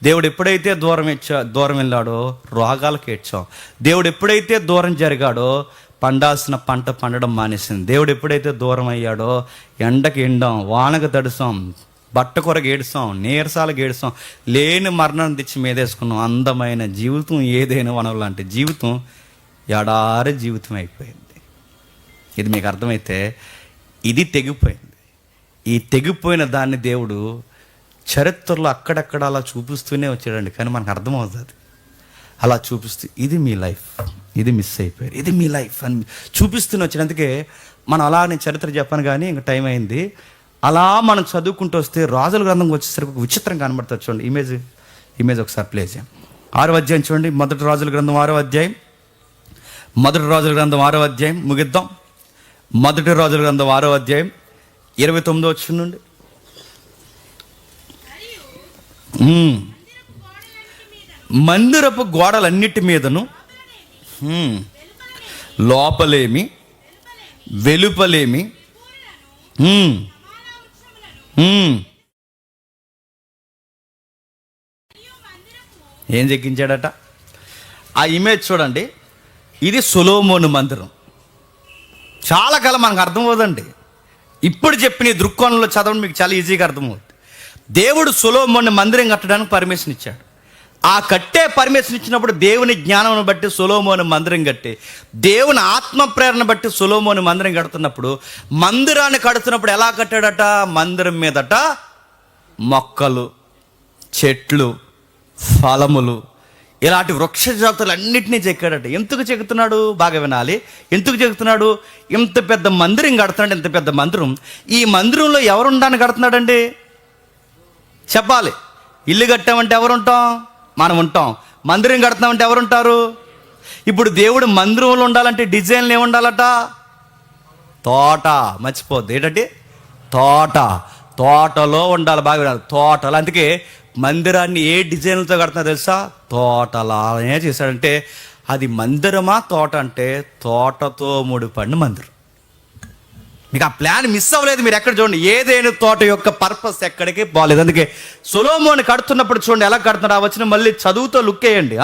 దేవుడు ఎప్పుడైతే దూరం వెళ్ళాడో రోగాలకు ఏడ్చాం. దేవుడు ఎప్పుడైతే దూరం జరిగాడో పండాల్సిన పంట పండడం మానేసింది. దేవుడు ఎప్పుడైతే దూరం అయ్యాడో ఎండకి ఎండాం, వానకు తడుసాం, బట్ట కొరకు ఏడుస్తాం, నీరసాలకు ఏడుస్తాం, లేని మరణం తెచ్చి మీదేసుకున్నాం. అందమైన జీవితం ఏదైనా వనం లాంటి జీవితం ఎడారి జీవితం అయిపోయింది. ఇది మీకు అర్థమైతే ఇది తెగిపోయింది. ఈ తెగిపోయిన దాన్ని దేవుడు చరిత్రలో అక్కడక్కడ అలా చూపిస్తూనే వచ్చాడండి. కానీ మనకు అర్థమవుతుంది అలా చూపిస్తూ, ఇది మీ లైఫ్, ఇది మిస్ అయిపోయారు, ఇది మీ లైఫ్ అని చూపిస్తూనే వచ్చాడు. అందుకే మనం అలా నేను చరిత్ర చెప్పాను, కానీ ఇంకా టైం అయింది. అలా మనం చదువుకుంటూ వస్తే రాజుల గ్రంథంకి వచ్చేసరికి ఒక విచిత్రం కనబడుతుంది. చూడండి ఇమేజ్ ఒకసారి ప్లే చేయం. 6వ అధ్యాయం చూడండి. మొదటి రాజుల గ్రంథం 6వ అధ్యాయం. మొదటి రాజుల గ్రంథం 6వ అధ్యాయం ముగిద్దాం. మొదటి రాజుల గ్రంథం 6వ అధ్యాయం 29వ వచనం నుండి. మందిరపు గోడలన్నిటి మీదను లోపలేమి వెలుపలేమి ఏం చెక్కించాడట? ఆ ఇమేజ్ చూడండి. ఇది సొలొమోను మందిరం. చాలా కాలం మనకు అర్థమవుదండి. ఇప్పుడు చెప్పిన ఈ దృక్కోణంలో చదవడం మీకు చాలా ఈజీగా అర్థమవుతుంది. దేవుడు సొలొమోను మందిరం కట్టడానికి పర్మిషన్ ఇచ్చాడు. ఆ కట్టే పర్మిషన్ ఇచ్చినప్పుడు దేవుని జ్ఞానం బట్టి సొలొమోను మందిరం కట్టి, దేవుని ఆత్మ ప్రేరణ బట్టి సొలొమోను మందిరం కడుతున్నప్పుడు, మందిరాన్ని కడుతున్నప్పుడు ఎలా కట్టాడట? మందిరం మీదట మొక్కలు, చెట్లు, ఫలములు, ఇలాంటి వృక్ష జాతులు అన్నింటినీ చెక్కాడట. ఎందుకు చెక్కుతున్నాడు? బాగా వినాలి. ఎందుకు చెక్కుతున్నాడు? ఇంత పెద్ద మందిరం కడుతున్నాడు. ఇంత పెద్ద మందిరం, ఈ మందిరంలో ఎవరు ఉండడానికి కడుతున్నాడండి? చెప్పాలి. ఇల్లు కట్టామంటే ఎవరుంటాం? మనం ఉంటాం. మందిరం కడుతున్నామంటే ఎవరుంటారు? ఇప్పుడు దేవుడు మందిరంలో ఉండాలంటే డిజైన్లు ఏముండాలట? తోట. మర్చిపోద్ది. ఏంటంటే తోట. తోటలో ఉండాలి. బాగా వినాలి. తోటలు. అందుకే మందిరాన్ని ఏ డిజైన్లతో కడుతున్నా తెలుసా? తోటలానే చేశాడంటే అది మందిరమా తోట అంటే తోటతో ముడిపడిన మందిరం. మీకు ఆ ప్లాన్ మిస్ అవ్వలేదు. మీరు ఎక్కడ చూడండి, ఏదైనా తోట యొక్క పర్పస్ ఎక్కడికి పోలేదు. అందుకే సొలొమోను కడుతున్నప్పుడు చూడండి ఎలా కడుతున్నాడు. ఆ వచ్చిన మళ్ళీ చదువుతో లుక్ వేయండి.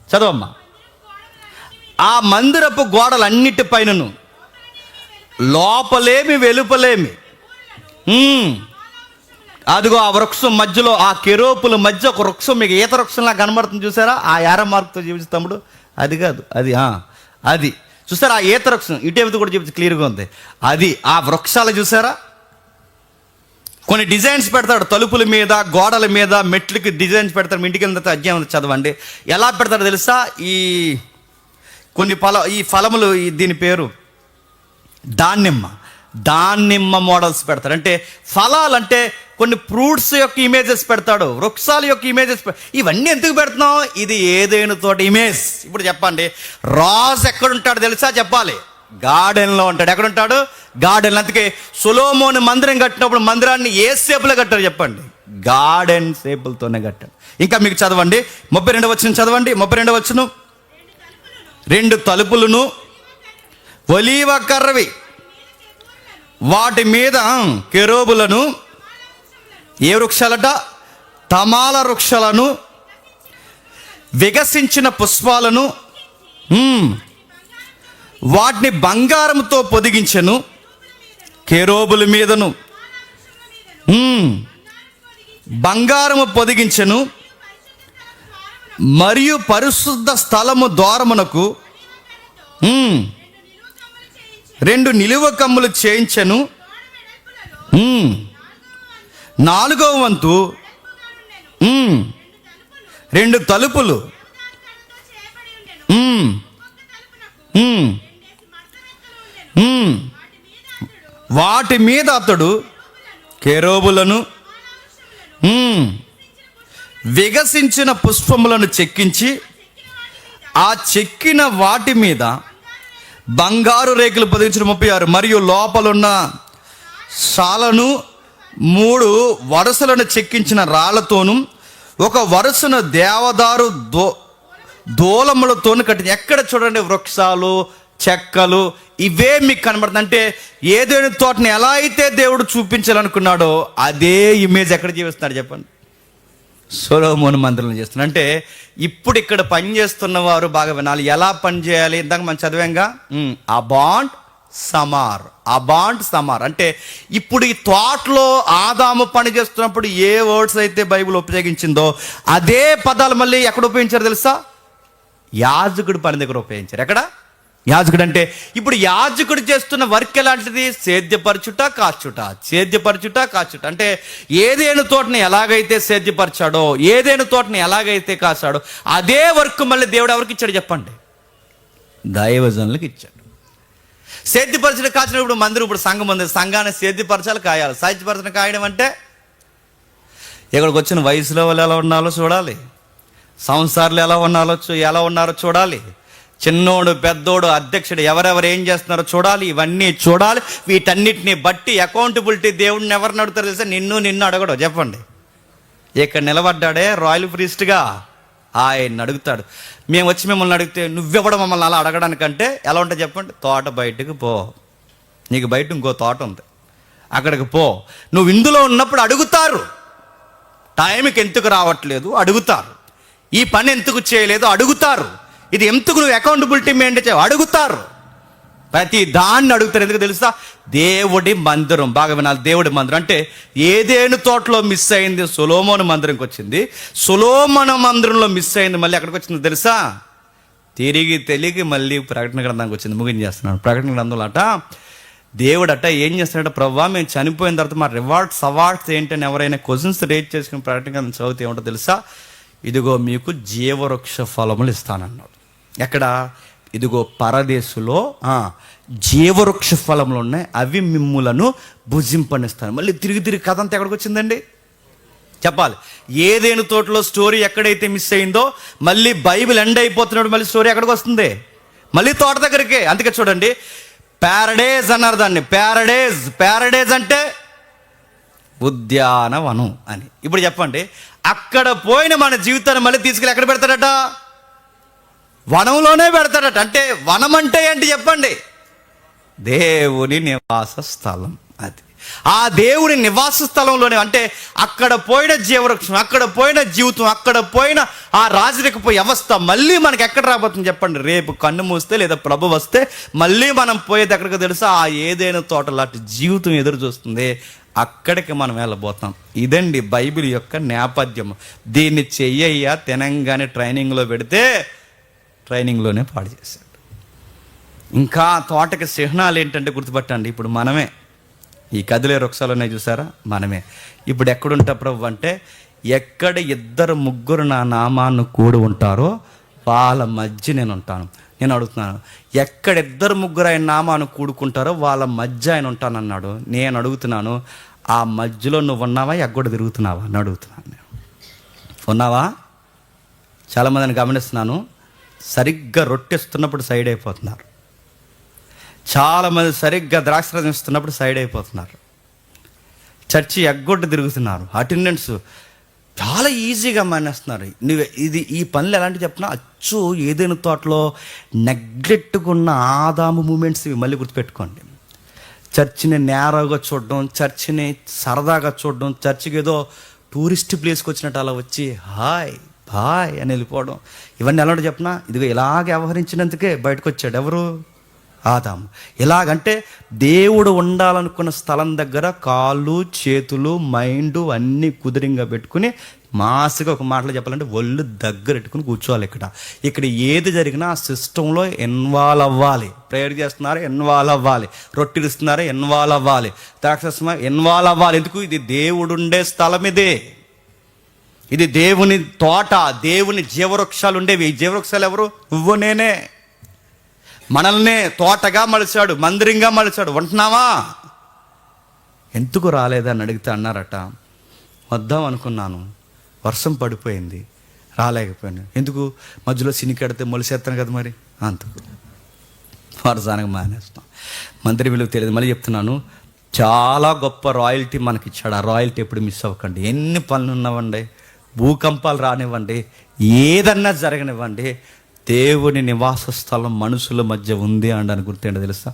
చదువమ్మా. ఆ మందిరపు గోడలు అన్నిటిపైనను లోపలేమి వెలుపలేమి, అదిగో ఆ వృక్షం మధ్యలో, ఆ కెరూపుల మధ్య ఒక వృక్షం, మీకు ఈత వృక్షంలా కనబడుతుంది చూసారా? ఆ యారో మార్కుతో చూపిస్తే తమ్ముడు, అది కాదు, అది చూసారా? ఆ ఈత వృక్షం ఇటేవితో కూడా చూపించి క్లియర్గా ఉంది. అది ఆ వృక్షాలు చూసారా? కొన్ని డిజైన్స్ పెడతాడు తలుపుల మీద, గోడల మీద, మెట్లకి డిజైన్స్ పెడతాడు. మీ ఇంటికి వెళ్ళిన అధ్యాయం చదవండి. ఎలా పెడతాడో తెలుసా? ఈ ఫలములు, దీని పేరు దానిమ్మ మోడల్స్ పెడతాడు. అంటే ఫలాలు అంటే కొన్ని ఫ్రూట్స్ యొక్క ఇమేజెస్ పెడతాడు, వృక్షాల యొక్క ఇమేజెస్. ఇవన్నీ ఎందుకు పెడుతున్నాం? ఇది ఏదైనా తోట ఇమేజ్. ఇప్పుడు చెప్పండి, రాజు ఎక్కడుంటాడు తెలుసా? చెప్పాలి. గార్డెన్లో ఉంటాడు. ఎక్కడుంటాడు? గార్డెన్. అందుకే సొలొమోను మందిరం కట్టినప్పుడు మందిరాన్ని ఏ షేపులో కట్టారు చెప్పండి? గార్డెన్ షేపులతోనే కట్టాడు. ఇంకా మీకు చదవండి, 32వ వచనం చదవండి. 32వ వచనం. 2 తలుపులను ఒలీవ కర్రవి, వాటి మీద కెరూబులను, ఏ వృక్షాలట? తమాల వృక్షాలను, వికసించిన పుష్పాలను, వాటిని బంగారంతో పొదిగించెను. కెరూబుల మీదను బంగారము పొదిగించెను. మరియు పరిశుద్ధ స్థలము ద్వారమునకు 2 నిలువ కమ్ములు చేయించెను. 4వ వంతు 2 తలుపులు, వాటి మీద అతడు కెరూబులను, వికసించిన పుష్పములను చెక్కించి, ఆ చెక్కిన వాటి మీద బంగారు రేకులు పొదిగించిన 36. మరియు లోపలున్న శాలను 3 వరుసలను చెక్కించిన రాళ్లతోనూ, ఒక వరుసను దేవదారు దూలములతోనూ కట్టింది. ఎక్కడ చూడండి వృక్షాలు, చెక్కలు, ఇవే మీకు కనబడుతుంది. అంటే ఏదైనా తోటని ఎలా అయితే దేవుడు చూపించాలనుకున్నాడో అదే ఇమేజ్ ఎక్కడ జీవిస్తున్నాడు చెప్పండి? సొలొమోను మందిరంలో చేస్తున్నాడు. అంటే ఇప్పుడు ఇక్కడ పని చేస్తున్న వారు బాగా వినాలి. ఎలా పని చేయాలి? ఇందాక మనం చదివాంగా, అబాండ్ సమార్. అంటే ఇప్పుడు ఈ తోటలో ఆదాము పని చేస్తున్నప్పుడు ఏ వర్డ్స్ అయితే బైబిల్ ఉపయోగించిందో అదే పదాలు మళ్ళీ ఎక్కడ ఉపయోగించారు తెలుసా? యాజకుడు పని దగ్గర ఉపయోగించారు. ఎక్కడ? యాజకుడు. అంటే ఇప్పుడు యాజకుడు చేస్తున్న వర్క్ ఎలాంటిది? సేద్యపరచుట కాచుట. అంటే ఏదైనా తోటని ఎలాగైతే సేద్యపరచాడో, ఏదైనా తోటని ఎలాగైతే కాచాడో అదే వర్క్ మళ్ళీ దేవుడు ఎవరికి ఇచ్చాడు చెప్పండి? దైవజనులకు ఇచ్చాడు. సేద్యపరచడం కాచినప్పుడు మందిరం, ఇప్పుడు సంఘం ఉంది, సంఘాన్ని సేద్యపరచాలి, కాయాలి. సాధ్యపరచడం కాయడం అంటే ఇక్కడికి వచ్చిన వయసులో వాళ్ళు ఎలా ఉన్నారో చూడాలి, సంసారాలు ఎలా ఉన్నారో చూడాలి, చిన్నోడు పెద్దోడు అధ్యక్షుడు ఎవరెవరు ఏం చేస్తున్నారో చూడాలి. ఇవన్నీ చూడాలి. వీటన్నిటిని బట్టి అకౌంటబిలిటీ దేవుడిని ఎవరిని అడుగుతారో తెలుసా? నిన్ను అడగడు. చెప్పండి. ఇక్కడ నిలబడ్డాడే రాయల్ ప్రీస్ట్గా, ఆయన అడుగుతాడు. మేము వచ్చి మిమ్మల్ని అడిగితే నువ్వెవడం మమ్మల్ని అలా అడగడానికంటే ఎలా ఉంటుంది చెప్పండి? తోట బయటకు పో, నీకు బయట ఇంకో తోట ఉంది, అక్కడికి పో. నువ్వు ఇందులో ఉన్నప్పుడు అడుగుతారు, టైంకి ఎందుకు రావట్లేదు అడుగుతారు. ఈ పని ఎందుకు చేయలేదో అడుగుతారు. ఇది ఎందుకు నువ్వు అకౌంటబిలిటీ మెయింటైన్ చేయవు అడుగుతారు. ప్రతి దాన్ని అడుగుతారు. ఎందుకు తెలుసా? దేవుడి మందిరం. బాగా వినాలి. దేవుడి మందిరం అంటే ఏదేను తోటలో మిస్ అయింది సొలొమోను మందిరంకి వచ్చింది. సొలొమోను మందిరంలో మిస్ అయింది మళ్ళీ ఎక్కడికి వచ్చింది తెలుసా? తిరిగి మళ్ళీ ప్రకటన గ్రంథానికి వచ్చింది. ముగించేస్తున్నాను. ప్రకటన గ్రంథంలో దేవుడట ఏం చేస్తాడట, ప్రభువా మేము చనిపోయిన తర్వాత మా అవార్డ్స్ ఏంటని ఎవరైనా క్వశ్చన్స్ రేజ్ చేసుకుని ప్రకటన గ్రంథం చదివితే ఏమిటో తెలుసా? ఇదిగో మీకు జీవవృక్ష ఫలములు ఇస్తానన్నాడు. ఎక్కడ? ఇదిగో పరదేశులో జీవవృక్ష ఫలములు ఉన్నాయి, అవి మిమ్ములను భుజింపనిస్తాను. మళ్ళీ తిరిగి కథ అంతా ఎక్కడికి వచ్చిందండి చెప్పాలి. ఏదేను తోటలో స్టోరీ ఎక్కడైతే మిస్ అయిందో మళ్ళీ బైబిల్ ఎండ్ అయిపోతున్నాడు, మళ్ళీ స్టోరీ ఎక్కడికి వస్తుంది? మళ్ళీ తోట దగ్గరికే. అందుకే చూడండి, ప్యారడైజ్ అన్నారు దాన్ని. ప్యారడైజ్ అంటే ఉద్యానవనం అని. ఇప్పుడు చెప్పండి, అక్కడ పోయిన మన జీవితాన్ని మళ్ళీ తీసుకెళ్ళి ఎక్కడ పెడతాడట? వనంలోనే పెడతాడట. అంటే వనం అంటే ఏంటి చెప్పండి? దేవుని నివాస స్థలం. అది ఆ దేవుని నివాస స్థలంలోనే. అంటే అక్కడ పోయిన జీవవృక్షం, అక్కడ పోయిన జీవితం, అక్కడ పోయిన ఆ రాజరికపు వ్యవస్థ మళ్ళీ మనకి ఎక్కడ రాబోతుంది చెప్పండి? రేపు కన్ను మూస్తే లేదా ప్రభు వస్తే మళ్ళీ మనం పోయేది ఎక్కడికి తెలుసా? ఆ ఏదైనా తోట లాంటి జీవితం ఎదురు చూస్తుంది. అక్కడికి మనం వెళ్ళబోతాం. ఇదండి బైబిల్ యొక్క నేపథ్యం. దీన్ని చెయ్యయ్యా తెలంగాణ ట్రైనింగ్లో పెడితే ట్రైనింగ్లోనే పాడు చేశాడు. ఇంకా తోటకి చిహ్నాలు ఏంటంటే గుర్తుపట్టండి. ఇప్పుడు మనమే ఈ కదిలే వృక్షాలున్నాయి చూసారా? మనమే. ఇప్పుడు ఎక్కడుంటా ప్రభు అంటే, ఎక్కడ 2-3 నా నామాన్ని కూడి ఉంటారో వాళ్ళ మధ్య నేను ఉంటాను. నేను అడుగుతున్నాను, ఎక్కడ 2-3 ఆయన నామాన్ని కూడుకుంటారో వాళ్ళ మధ్య ఆయన ఉంటానన్నాడు. నేను అడుగుతున్నాను, ఆ మధ్యలో నువ్వు ఉన్నావా? ఎగ్గొడ తిరుగుతున్నావా అని అడుగుతున్నాను. నేను ఉన్నావా? చాలామందిని గమనిస్తున్నాను, సరిగ్గా రొట్టెస్తున్నప్పుడు సైడ్ అయిపోతున్నారు. చాలామంది సరిగ్గా ద్రాక్షరసం ఇస్తున్నప్పుడు సైడ్ అయిపోతున్నారు. చర్చి ఎగ్గొట్టు తిరుగుతున్నారు. అటెండెన్స్ చాలా ఈజీగా మానేస్తున్నారు. ఈ పనులు ఎలాంటి చెప్పినా అచ్చు ఏదైనా తోటలో నెగ్లెక్ట్గా ఆదాము మూమెంట్స్ ఇవి మళ్ళీ గుర్తుపెట్టుకోండి. చర్చిని నేరోగా చూడడం, చర్చిని సరదాగా చూడడం, చర్చికి ఏదో టూరిస్ట్ ప్లేస్కి వచ్చినట్టు అలా వచ్చి హాయ్ బాయ్ అని వెళ్ళిపోవడం, ఇవన్నీ ఎలాంటి చెప్పినా ఇదిగో ఇలాగ వ్యవహరించినందుకే బయటకు వచ్చాడు ఎవరు? ఆదాము. ఎలాగంటే దేవుడు ఉండాలనుకున్న స్థలం దగ్గర కాళ్ళు చేతులు మైండ్ అన్నీ కుదిరింగా పెట్టుకుని మాస్గా ఒక మాటలో చెప్పాలంటే ఒళ్ళు దగ్గర పెట్టుకుని కూర్చోవాలి. ఇక్కడ ఏది జరిగినా ఆ సిస్టంలో ఇన్వాల్వ్ అవ్వాలి. ప్రేయర్ చేస్తున్నారు, ఇన్వాల్వ్ అవ్వాలి. రొట్టెలు ఇస్తున్నారు, ఇన్వాల్వ్ అవ్వాలి. ద్రాక్షరసం ఇన్వాల్వ్ అవ్వాలి. ఎందుకు? ఇది దేవుడు ఉండే స్థలం. ఇది దేవుని తోట, దేవుని జీవవృక్షాలు ఉండేవి. ఈ జీవవృక్షాలు ఎవరు? నువ్వు నేనే. మనల్నే తోటగా మలిచాడు, మందిరంగా మలిచాడు. ఉంటున్నావా? ఎందుకు రాలేదని అడిగితే అన్నారట, వద్దాం అనుకున్నాను, వర్షం పడిపోయింది, రాలేకపోయాను. ఎందుకు? మధ్యలో సినికెడితే మొలిసేస్తాను కదా మరి, అందుకు వర్షానికి మానేస్తాం. మందిరం విలువ తెలియదు. మళ్ళీ చెప్తున్నాను, చాలా గొప్ప రాయల్టీ మనకి ఇచ్చాడు. ఆ రాయల్టీ ఎప్పుడు మిస్ అవ్వకండి. ఎన్ని పనులు ఉన్నావండి, భూకంపాలు రానివ్వండి, ఏదన్నా జరగనివ్వండి, దేవుని నివాస స్థలం మనుషుల మధ్య ఉంది అనడానికి గుర్తేంటో తెలుసా?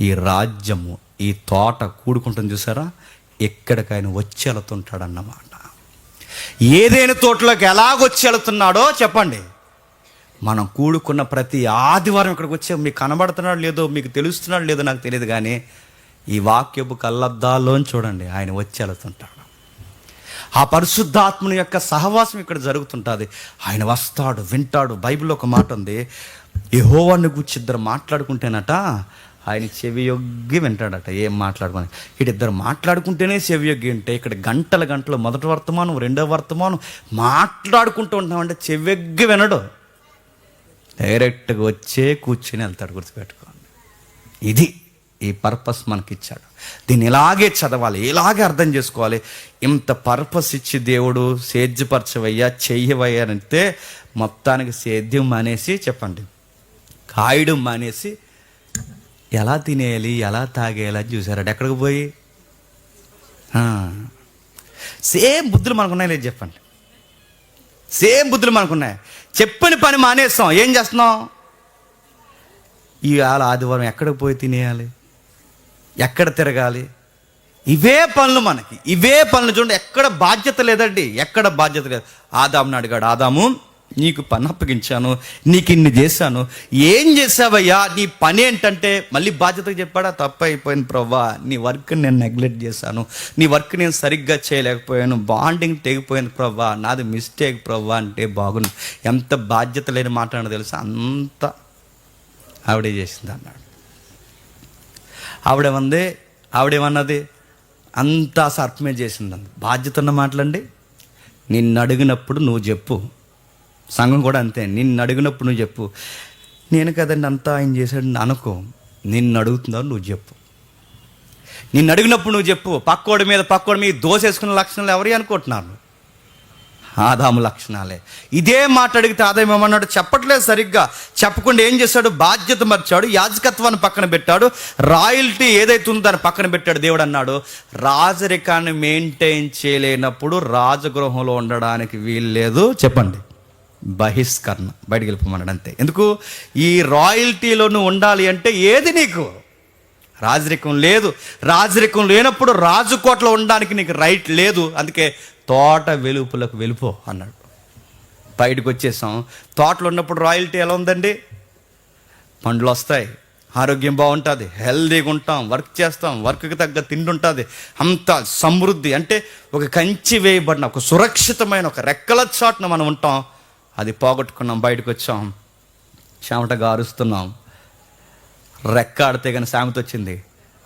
ఈ రాజ్యము, ఈ తోట కూడుకుంటుంది చూసారా? ఎక్కడికి ఆయన వచ్చి వెళుతుంటాడన్నమాట. ఏదైనా తోటలోకి ఎలాగొచ్చి వెళుతున్నాడో చెప్పండి. మనం కూడుకున్న ప్రతి ఆదివారం ఇక్కడికి వచ్చే మీకు కనబడుతున్నాడు లేదో, మీకు తెలుస్తున్నాడు లేదో నాకు తెలియదు, కానీ ఈ వాక్యపు కళ్ళద్దాల్లోని చూడండి, ఆయన వచ్చి వెళుతుంటాడు. ఆ పరిశుద్ధాత్మని యొక్క సహవాసం ఇక్కడ జరుగుతుంటుంది. ఆయన వస్తాడు, వింటాడు. బైబిల్లో ఒక మాట ఉంది, యెహోవాను గూర్చి 2 మాట్లాడుకుంటేనట ఆయన చెవియొగ్గి వింటాడట. ఏం మాట్లాడుకొని? ఇద్దరు మాట్లాడుకుంటేనే చెవియొగ్గి వింటే, ఇక్కడ గంటలు మొదటి వర్తమానం, రెండవ వర్తమానం మాట్లాడుకుంటూ ఉంటామంటే చెవియొగ్గి వినడు. డైరెక్ట్గా వచ్చే కూర్చొని వెళ్తాడు. గుర్తుపెట్టుకోండి. ఇది ఈ పర్పస్ మనకిచ్చాడు. దీన్ని ఇలాగే చదవాలి, ఇలాగే అర్థం చేసుకోవాలి. ఇంత పర్పస్ ఇచ్చి దేవుడు సేద్యపరచవయ్యా, చెయ్యవయ్యా అంటే మొత్తానికి సేద్యం మానేసి చెప్పండి, కాయడం మానేసి ఎలా తినేయాలి, ఎలా తాగేయాలి అని చూసారట. ఎక్కడికి పోయి సేమ్ బుద్ధులు మనకున్నాయి లేదు చెప్పండి. సేమ్ బుద్ధులు మనకున్నాయి. చెప్పని పని మానేస్తాం. ఏం చేస్తున్నాం? ఇవాళ ఆదివారం ఎక్కడికి పోయి తినేయాలి, ఎక్కడ తిరగాలి, ఇవే పనులు మనకి. ఇవే పనులు చూడండి, ఎక్కడ బాధ్యత లేదండి, ఎక్కడ బాధ్యత లేదు. ఆదాముని అడిగాడు, ఆదాము నీకు పని అప్పగించాను, నీకు ఇన్ని చేశాను, ఏం చేసావయ్యా, నీ పని ఏంటంటే మళ్ళీ బాధ్యతగా చెప్పాడా, తప్పు అయిపోయింది ప్రవ్వా, నీ వర్క్ నేను నెగ్లెక్ట్ చేశాను, నీ వర్క్ నేను సరిగ్గా చేయలేకపోయాను, బాండింగ్ తెగిపోయింది ప్రవ్వా, నాది మిస్టేక్ ప్రవ్వా అంటే బాగుంది. ఎంత బాధ్యత లేని మాట తెలుసా, అంత ఆవిడే చేసింది అన్నాడు. ఆవిడేమన్నది, అంతా సర్పమే చేసింది. బాధ్యత ఉన్న మాటలండి. నిన్ను అడిగినప్పుడు నువ్వు చెప్పు. సంఘం కూడా అంతే, నిన్ను అడిగినప్పుడు నువ్వు చెప్పు. నేను కదండి అంతా ఆయన చేశాడు అనుకో, నిన్ను అడుగుతున్నావు నువ్వు చెప్పు. నిన్ను అడిగినప్పుడు నువ్వు చెప్పు. పక్కోడి మీద దోసేసుకున్న లక్షణాలు ఎవరి అనుకుంటున్నారు? ఆదాము లక్షణాలే. ఇదే మాట అడిగితే ఆదాము ఏమన్నాడు, చెప్పట్లేదు సరిగ్గా. చెప్పకుండా ఏం చేశాడు, బాధ్యత మర్చాడు, యాజకత్వాన్ని పక్కన పెట్టాడు, రాయల్టీ ఏదైతే ఉందో దాన్ని పక్కన పెట్టాడు. దేవుడు అన్నాడు, రాజరికాన్ని మెయింటైన్ చేయలేనప్పుడు రాజగృహంలో ఉండడానికి వీలు లేదు, చెప్పండి, బహిష్కరణ, బయటికి వెళ్ళిపోమన్నాడు. అంతే. ఎందుకు? ఈ రాయల్టీలో నువ్వు ఉండాలి అంటే ఏది నీకు రాజరికం లేదు. రాజరికం లేనప్పుడు రాజుకోటలో ఉండడానికి నీకు రైట్ లేదు. అందుకే తోట వెలుపులకు వెళ్ళిపో అన్నాడు. బయటకు వచ్చేసాం. తోటలో ఉన్నప్పుడు రాయల్టీ ఎలా ఉందండి? పండ్లు వస్తాయి, ఆరోగ్యం బాగుంటుంది, హెల్దీగా ఉంటాం, వర్క్ చేస్తాం, వర్క్కి తగ్గ తిండి ఉంటుంది, అంత సమృద్ధి. అంటే ఒక కంచి వేయబడిన ఒక సురక్షితమైన ఒక రెక్కల చాటున మనం ఉంటాం. అది పోగొట్టుకున్నాం, బయటకు వచ్చాం, చెమటగా అరుస్తున్నాం. రెక్క ఆడితే కానీ సామెత వచ్చింది,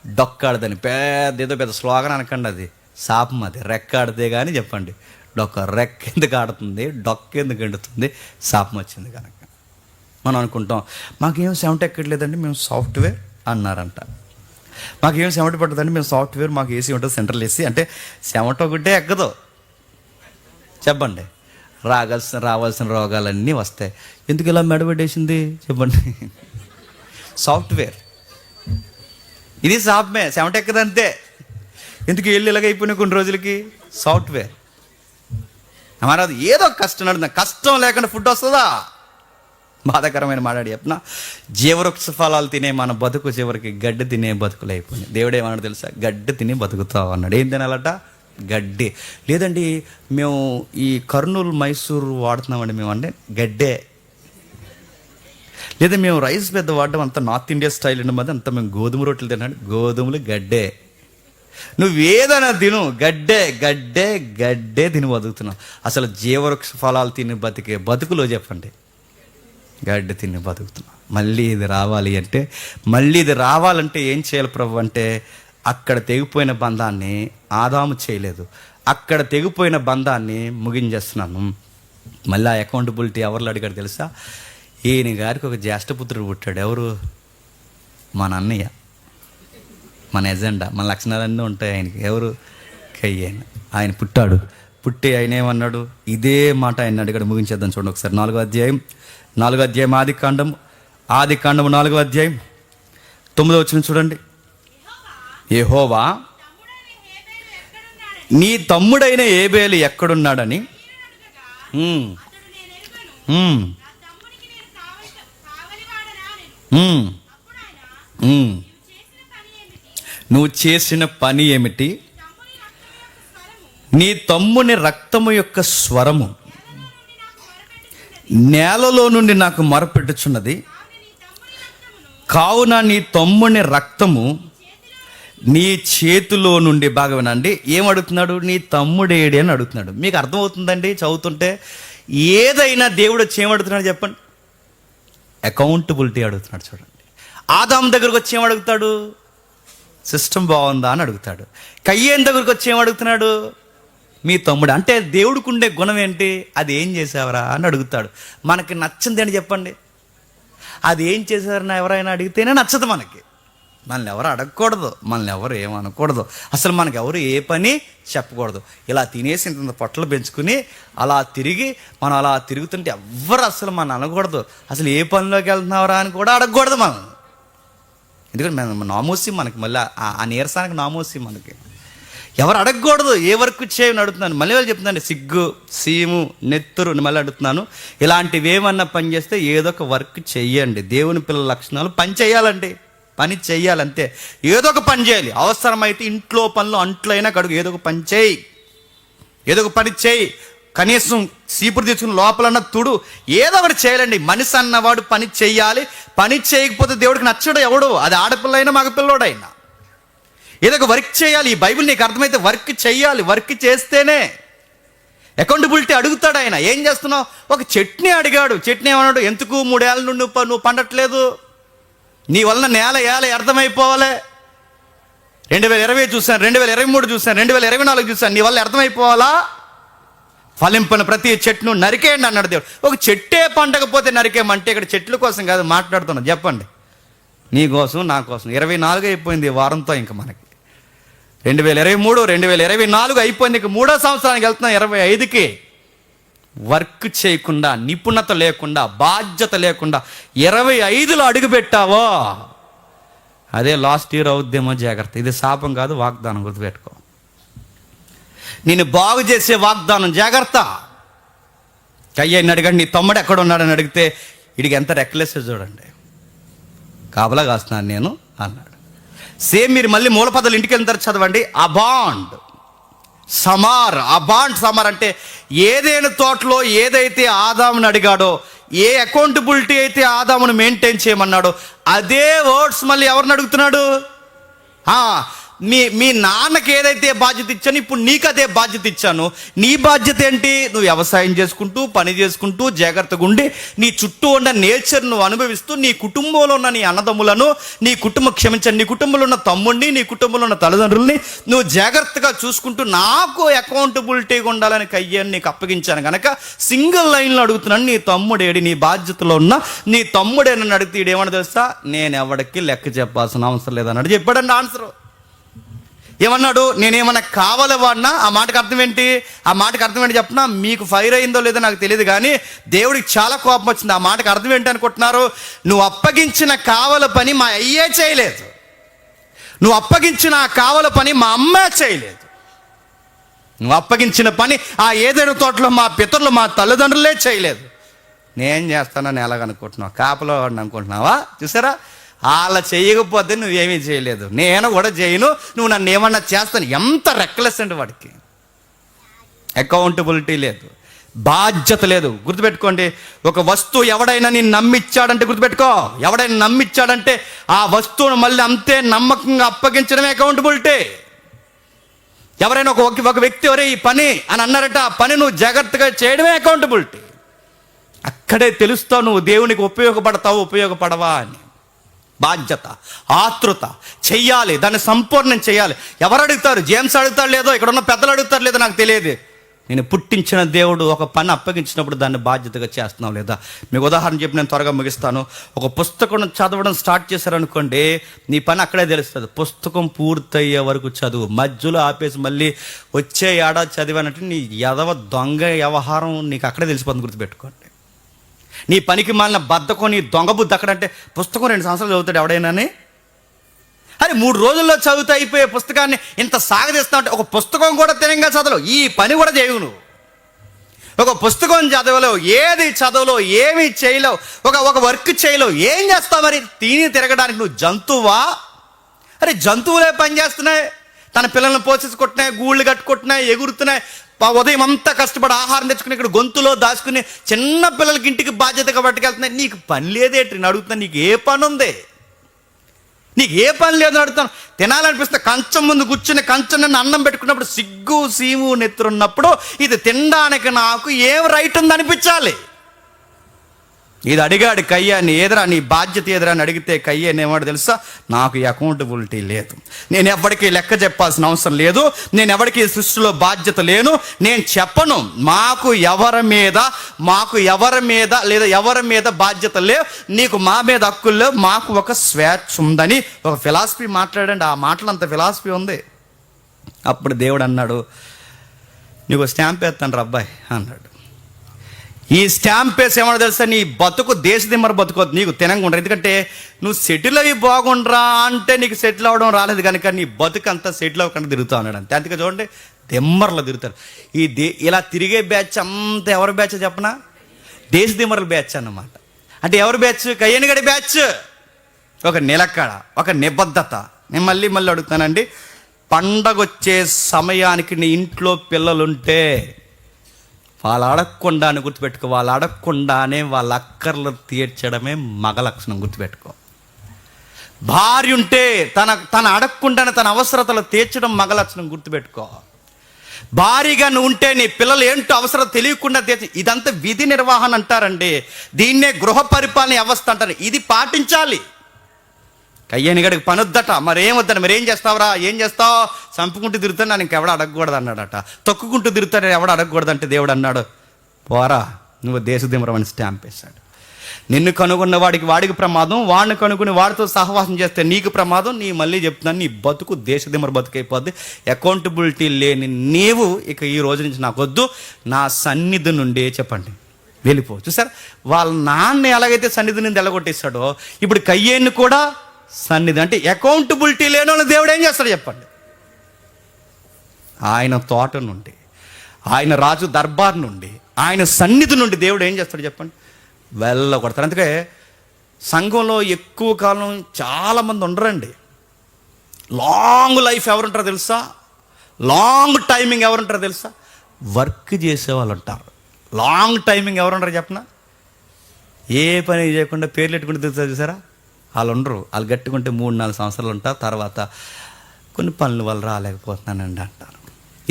డొక్కాడదని. ఏదో పెద్ద స్లోగన్ అనకండి, అది శాపం. అది రెక్క ఆడితే కానీ చెప్పండి, రెక్క ఎందుకు ఆడుతుంది, డొక్క ఎందుకు ఎండుతుంది, శాపం వచ్చింది కనుక. మనం అనుకుంటాం మాకేం చెమట ఎక్కట్లేదండి, మేము సాఫ్ట్వేర్ అన్నారంట. మాకేం చెమట పడుతుందండి, మేము సాఫ్ట్వేర్, మాకు ఏసీ ఉంటుంది, సెంట్రల్ ఏసీ. అంటే చెమట ఒకటే ఎక్కదు, చెప్పండి, రావాల్సిన రోగాలన్నీ వస్తాయి. ఎందుకు ఇలా మెడబెట్టేసింది చెప్పండి? సాఫ్ట్వేర్ ఇది శాపమే, చెమట ఎక్కదంతే. ఎందుకు ఏళ్ళు ఇలాగ అయిపోయినాయి కొన్ని రోజులకి? సాఫ్ట్వేర్ అమరాదు. ఏదో కష్టం నడుతుంది, కష్టం లేకుండా ఫుడ్ వస్తుందా? బాధాకరమైన మాట్లాడి చెప్పిన, జీవవృక్ష ఫలాలు తినే మన బతుకు చివరికి గడ్డి తినే బతుకులు అయిపోయినాయి. దేవుడు ఏమన్నాడు తెలుసా, గడ్డి తిని బతుకుతావు అన్నాడు. ఏం తినాలట? గడ్డి. లేదండి మేము ఈ కర్నూలు మైసూరు వాడుతున్నామండి మేము, అంటే గడ్డే. లేదా మేము రైస్ పెద్ద వాడడం అంతా నార్త్ ఇండియా స్టైల్ ఉండడం అది అంతా మేము గోధుమ రొట్టెలు తిన్నాడు, గోధుమలు గడ్డే. నువ్వేదైనా తిను, గడ్డే గడ్డే గడ్డే తిని బతుకుతున్నావు. అసలు జీవవృక్ష ఫలాలు తిని బతికే బతుకులో చెప్పండి, గడ్డి తిని బతుకుతున్నావు. మళ్ళీ ఇది రావాలంటే ఏం చేయాలి ప్రభు అంటే, అక్కడ తెగిపోయిన బంధాన్ని ఆదాము చేయలేదు, అక్కడ తెగిపోయిన బంధాన్ని ముగించేస్తున్నాను. మళ్ళీ ఆ అకౌంటబిలిటీ ఎవరిలో అడిగాడు తెలుసా? ఈయన గారికి ఒక జ్యేష్ఠపుత్రుడు పుట్టాడు. ఎవరు? మన అన్నయ్య, మన ఎజెండా, మన లక్షణాలన్నీ ఉంటాయి ఆయనకి. ఎవరు? కయ్యేను. ఆయన పుట్టాడు. పుట్టి ఆయన ఏమన్నాడు? ఇదే మాట ఆయన అడిగాడు. ముగించేద్దాం చూడండి ఒకసారి. 4వ అధ్యాయం ఆదికాండము 4వ అధ్యాయం 9వ వచనం చూడండి. యెహోవా నీ తమ్ముడైన ఏబేలు ఎక్కడున్నాడని నువ్వు చేసిన పని ఏమిటి? నీ తమ్ముని రక్తము యొక్క స్వరము నేలలో నుండి నాకు మొరపెట్టుచున్నది, కావున నీ తమ్ముని రక్తము నీ చేతిలో నుండి. బాగా వినండి, ఏమడుగుతున్నాడు? నీ తమ్ముడేడి అని అడుగుతున్నాడు. మీకు అర్థమవుతుందండి చదువుతుంటే? ఏదైనా దేవుడు వచ్చి ఏమడుగుతున్నాడు చెప్పండి? అకౌంటబిలిటీ అడుగుతున్నాడు. చూడండి, ఆదాము దగ్గరకు వచ్చి ఏమడుగుతాడు? సిస్టమ్ బాగుందా అని అడుగుతాడు. కయ్యేన్ దగ్గరకు వచ్చి ఏమడుగుతున్నాడు? మీ తమ్ముడు. అంటే దేవుడికి ఉండే గుణం ఏంటి? అది ఏం చేసావరా అని అడుగుతాడు. మనకి నచ్చింది అని చెప్పండి, అది ఏం చేశారని ఎవరైనా అడిగితేనే నచ్చదు మనకి. మనల్ని ఎవరు అడగకూడదు, మనల్ని ఎవరు ఏమనకూడదు, అసలు మనకు ఎవరు ఏ పని చెప్పకూడదు. ఇలా తినేసి ఇంత పొట్టలు పెంచుకుని అలా తిరిగి మనం అలా తిరుగుతుంటే ఎవ్వరు అసలు మనం అనకూడదు. అసలు ఏ పనిలోకి వెళ్తున్నావరా అని కూడా అడగకూడదు మనం. ఎందుకంటే నామోసి మనకి, మళ్ళీ ఆ నీరసానికి నామోసి మనకి. ఎవరు అడగకూడదు, ఏ వర్క్ చేయని అడుగుతున్నాను. మళ్ళీ వాళ్ళు చెప్తున్నాను, సిగ్గు, సీము, నెత్తురు మళ్ళీ అడుగుతున్నాను. ఇలాంటివి ఏమన్నా పని చేస్తే ఏదో ఒక వర్క్ చెయ్యండి. దేవుని పిల్లల లక్షణాలు పని చేయాలండి, పని చెయ్యాలంతే. ఏదో ఒక పని చేయాలి. అవసరమైతే ఇంట్లో పనులు అంట్లైనా కడుగు, ఏదో ఒక పని చేయి, ఏదో ఒక పని చేయి. కనీసం సీపురు తీసుకుని లోపలన్న తుడు, ఏదో ఒకటి చేయాలండి. మనిషి అన్నవాడు పని చెయ్యాలి. పని చేయకపోతే దేవుడికి నచ్చడు ఎవడు, అది ఆడపిల్ల అయినా మగపిల్లోడైనా. ఏదో ఒక వర్క్ చేయాలి. ఈ బైబిల్ నీకు అర్థమైతే వర్క్ చెయ్యాలి. వర్క్ చేస్తేనే అకౌంటబిలిటీ అడుగుతాడు ఆయన. ఏం చేస్తున్నావు? ఒక చట్నీ అడిగాడు. చట్నీ ఏమన్నాడు? ఎందుకు 3 ఏళ్ళ నుండి నువ్వు పండట్లేదు, నీ వలన నేల అర్థమైపోవాలి. 2020 చూశాను, 2023 చూశాను, 2024 చూశాను, నీ వల్ల అర్థమైపోవాలా? ఫలింపని ప్రతి చెట్టును నరికేయండి అన్నాడు దేవుడు. ఒక చెట్టే పండకపోతే నరికేయమంటే ఇక్కడ చెట్ల కోసం కాదు మాట్లాడుతున్నాం. చెప్పండి, నీ కోసం నా కోసం. 24 అయిపోయింది వారంతో. ఇంకా మనకి 2023, 2024 అయిపోయింది. ఇంక 3వ సంవత్సరానికి వెళ్తున్నాం, 25కి. వర్క్ చేయకుండా, నిపుణత లేకుండా, బాధ్యత లేకుండా 25లో అడుగు పెట్టావో అదే లాస్ట్ ఇయర్ అవుద్దేమో. జాగ్రత్త, ఇది శాపం కాదు, వాగ్దానం, గుర్తుపెట్టుకో. నేను బాగు చేసే వాగ్దానం, జాగ్రత్త. కయ్యని అడగండి, నీ తమ్ముడు ఎక్కడ ఉన్నాడని అడిగితే వీడికి ఎంత రెక్లెస్ చూడండి, కాపలా కాస్తున్నాను నేను అన్నాడు. సేమ్ మీరు మళ్ళీ మూలపదాలు ఇంటికి వెళ్ళిన తర్వాత చదవండి. అబాండ్ సమార్, అబాండ్ సమార్ అంటే ఏదైనా తోటలో ఏదైతే ఆదాముని అడిగాడో, ఏ అకౌంటబిలిటీ అయితే ఆదామును మెయింటైన్ చేయమన్నాడో అదే వర్డ్స్ మళ్ళీ ఎవరిని అడుగుతున్నాడు? మీ నాన్నకి ఏదైతే బాధ్యత ఇచ్చాను ఇప్పుడు నీకు అదే బాధ్యత ఇచ్చాను. నీ బాధ్యత ఏంటి? నువ్వు వ్యవసాయం చేసుకుంటూ, పని చేసుకుంటూ, జాగ్రత్తగా ఉండి, నీ చుట్టూ ఉన్న నేచర్ నువ్వు అనుభవిస్తూ, నీ కుటుంబంలో ఉన్న నీ అన్నదమ్ములను, నీ కుటుంబంలో ఉన్న తమ్ముడిని, నీ కుటుంబంలో ఉన్న తల్లిదండ్రుల్ని నువ్వు జాగ్రత్తగా చూసుకుంటూ నాకు అకౌంటబిలిటీగా ఉండాలని కయ్యాన్ని నీకు అప్పగించాను కనుక సింగిల్ లైన్లో అడుగుతున్నాను, నీ తమ్ముడేడి? నీ బాధ్యతలో ఉన్న నీ తమ్ముడే నన్ను అడిగితే ఏమన్నా తెలుసా? నేను ఎవరికి లెక్క చెప్పాల్సిన అవసరం లేదన్నాడు. చెప్పాడండి ఆన్సర్. ఏమన్నాడు? నేనేమన్నా కావాలి వాడినా? ఆ మాటకు అర్థం ఏంటి? ఆ మాటకు అర్థం ఏంటి చెప్పనా? మీకు ఫైర్ అయిందో లేదో నాకు తెలియదు, కానీ దేవుడికి చాలా కోపం వచ్చింది. ఆ మాటకు అర్థం ఏంటి అనుకుంటున్నారు? నువ్వు అప్పగించిన కావల పని మా అయ్యే చేయలేదు, నువ్వు అప్పగించిన ఆ కావల పని మా అమ్మే చేయలేదు, నువ్వు అప్పగించిన పని ఆ ఏదైనా తోటలో మా పితరులు, మా తల్లిదండ్రులే చేయలేదు. నేను చేస్తానని ఎలాగనుకుంటున్నావు? కాపలో వాడిని అనుకుంటున్నావా? చూసారా, అలా చేయకపోతే నువ్వేమీ చేయలేదు, నేను కూడా చేయను, నువ్వు నన్ను ఏమన్నా చేస్తాను. ఎంత రెక్లెస్ అండి వాడికి. అకౌంటబిలిటీ లేదు, బాధ్యత లేదు. గుర్తుపెట్టుకోండి, ఒక వస్తువు ఎవడైనా నేను నమ్మిచ్చాడంటే, గుర్తుపెట్టుకో, ఎవడైనా నమ్మిచ్చాడంటే ఆ వస్తువును మళ్ళీ అంతే నమ్మకంగా అప్పగించడమే అకౌంటబిలిటీ. ఎవరైనా ఒక వ్యక్తి ఎవరే ఈ పని అని అన్నారట, ఆ పని నువ్వు జాగ్రత్తగా చేయడమే అకౌంటబిలిటీ. అక్కడే తెలుస్తావు నువ్వు దేవునికి ఉపయోగపడతావు, ఉపయోగపడవా అని. బాధ్యత, ఆతృత, చెయ్యాలి, దాన్ని సంపూర్ణం చేయాలి. ఎవరు అడుగుతారు? జేమ్స్ అడుగుతాడు లేదో, ఇక్కడ ఉన్న పెద్దలు అడుగుతారు లేదో నాకు తెలియదు. నేను పుట్టించిన దేవుడు ఒక పని అప్పగించినప్పుడు దాన్ని బాధ్యతగా చేస్తున్నావు లేదా? మీకు ఉదాహరణ చెప్పి నేను త్వరగా ముగిస్తాను. ఒక పుస్తకం చదవడం స్టార్ట్ చేశారనుకోండి, నీ పని అక్కడే తెలుస్తుంది. పుస్తకం పూర్తయ్యే వరకు చదువు, మధ్యలో ఆపేసి మళ్ళీ వచ్చే ఏడాది చదివానంటే నీ దొంగ వ్యవహారం నీకు అక్కడే తెలిసిపోతుంది. గుర్తుపెట్టుకోండి, నీ పనికి మాలిన బద్ధకం, నీ దొంగ బుద్ధి అక్కడంటే పుస్తకం 2 సంవత్సరాలు చదువుతాడు ఎవడైనాని? అరే 3 రోజుల్లో చదువుతూ అయిపోయే పుస్తకాన్ని ఇంత సాగదీస్తా ఉంటే ఒక పుస్తకం కూడా తినంగా చదవలేవు, ఈ పని కూడా చేయవు నువ్వు. ఒక పుస్తకం చదవలేవు, ఏది చదవలేవు, ఏమీ చేయలేవు, ఒక వర్క్ చేయలేవు. ఏం చేస్తావు మరి? తిరగడానికి నువ్వు జంతువా? అరే జంతువులే పని చేస్తున్నాయి, తన పిల్లల్ని పోషించుకుంటున్నాయి, గూళ్ళు కట్టుకుంటున్నాయి, ఎగురుతున్నాయి. ఉదయం అంతా కష్టపడి ఆహారం తెచ్చుకుని ఇక్కడ గొంతులో దాచుకుని చిన్న పిల్లలకి ఇంటికి బాధ్యతగా పట్టుకెళ్తున్నాయి. నీకు పని లేదేంటి నేను అడుగుతున్నా? నీకు ఏ పని ఉంది? నీకు ఏ పని లేదని అడుగుతాను. తినాలనిపిస్తే కంచం ముందు కూర్చుని కంచం నన్ను అన్నం పెట్టుకున్నప్పుడు సిగ్గు సీము నెత్తురున్నప్పుడు ఇది తినడానికి నాకు ఏం రైట్ ఉంది అనిపించాలి. ఇది అడిగాడు కయ్యాన్ని, ఎదురా నీ బాధ్యత ఎదురా అని అడిగితే కయ్యాన్ని ఏమాడు తెలుసా? నాకు ఈ అకౌంటబిలిటీ లేదు, నేను ఎవరికి లెక్క చెప్పాల్సిన అవసరం లేదు, నేను ఎవరికి సృష్టిలో బాధ్యత లేను, నేను చెప్పను. మాకు ఎవరి మీద లేదా ఎవరి మీద బాధ్యత లేవు, నీకు మా మీద హక్కులు లేవు, మాకు ఒక స్వేచ్ఛ ఉందని ఒక ఫిలాసఫీ మాట్లాడండి. ఆ మాటలు అంత ఫిలాసఫీ ఉంది. అప్పుడు దేవుడు అన్నాడు, నీకు స్టాంప్ వేస్తాను రా అబ్బాయి అన్నాడు. ఈ స్టాంప్ వేసి ఏమన్నా తెలుసా? నీ బతుకు దేశదిమ్మర బతుకోద్దు, నీకు తినంగా ఉండరు. ఎందుకంటే నువ్వు సెటిల్ అయ్యి బాగుండరా అంటే నీకు సెటిల్ అవ్వడం రాలేదు కనుక నీ బతుకు అంతా సెటిల్ అవ్వకుండా తిరుగుతూ ఉన్నాడు అంతే. అందుకే చూడండి, దిమ్మర్లు తిరుగుతారు. ఇలా తిరిగే బ్యాచ్ అంతా ఎవరి బ్యాచ్ చెప్పనా? దేశదిమ్మరుల బ్యాచ్ అన్నమాట. అంటే ఎవరి బ్యాచ్? కయ్యనిగడి బ్యాచ్. ఒక నిలకడ, ఒక నిబద్ధత. నేను మళ్ళీ అడుగుతానండి, పండగ వచ్చే సమయానికి నీ ఇంట్లో పిల్లలుంటే వాళ్ళు అడగకుండానే గుర్తుపెట్టుకో, వాళ్ళు అడగకుండానే వాళ్ళ అక్కర్లు తీర్చడమే మగ లక్షణం, గుర్తుపెట్టుకో. భార్య ఉంటే తన అడగకుండానే తన అవసరతలు తీర్చడం మగ లక్షణం, గుర్తుపెట్టుకో. భారీగా నువ్వు ఉంటే నీ పిల్లలు ఏంటో అవసరం తెలియకుండా తీర్చి, ఇదంతా విధి నిర్వహణ అంటారండి. దీన్నే గృహ పరిపాలన వ్యవస్థ అంటారు. ఇది పాటించాలి. కయ్యని గడికి పని వద్దట, మరేం వద్దట, మరేం చేస్తావురా, ఏం చేస్తావు, చంపుకుంటూ తిరుగుతాను, నన్ను ఇంకెవడ అడగకూడదు అన్నాడట. తొక్కుకుంటూ తిరుగుతాడు, ఎవడ అడగకూడదు అంటే దేవుడు అన్నాడు, పోరా నువ్వు దేశదిమరం అని స్టాంప్ వేశాడు. నిన్ను కనుగొన్న వాడికి ప్రమాదం, వాడిని కనుగొని వాడితో సహవాసం చేస్తే నీకు ప్రమాదం. నీ మళ్ళీ చెప్తున్నాను, నీ బతుకు దేశదిమర బతుకైపోద్ది. అకౌంటబిలిటీ లేని నీవు ఇక ఈ రోజు నుంచి నాకు వద్దు, నా సన్నిధి నుండి చెప్పండి వెళ్ళిపో. చూసారు, వాళ్ళ నాన్న ఎలాగైతే సన్నిధి నుండి ఎలగొట్టేశాడో, ఇప్పుడు కయ్యేన్ని కూడా సన్నిధి. అంటే అకౌంటబిలిటీ లేని వాళ్ళని దేవుడు ఏం చేస్తాడు చెప్పండి? ఆయన తోట నుండి, ఆయన రాజు దర్బార్ నుండి, ఆయన సన్నిధి నుండి దేవుడు ఏం చేస్తాడు చెప్పండి? వెళ్ళగొడతారు. అందుకే సంఘంలో ఎక్కువ కాలం చాలామంది ఉండరండి. లాంగ్ లైఫ్ ఎవరుంటారో తెలుసా? లాంగ్ టైమింగ్ ఎవరుంటారో తెలుసా? వర్క్ చేసేవాళ్ళు ఉంటారు. లాంగ్ టైమింగ్ ఎవరుంటారో చెప్పనా? ఏ పని చేయకుండా పేర్లు పెట్టుకుంటే తెలుసా చూసారా? వాళ్ళు ఉండరు. వాళ్ళు గట్టుకుంటే 3-4 సంవత్సరాలు ఉంటారు, తర్వాత కొన్ని పనుల వల్ల రాలేకపోతున్నానండి అంటారు.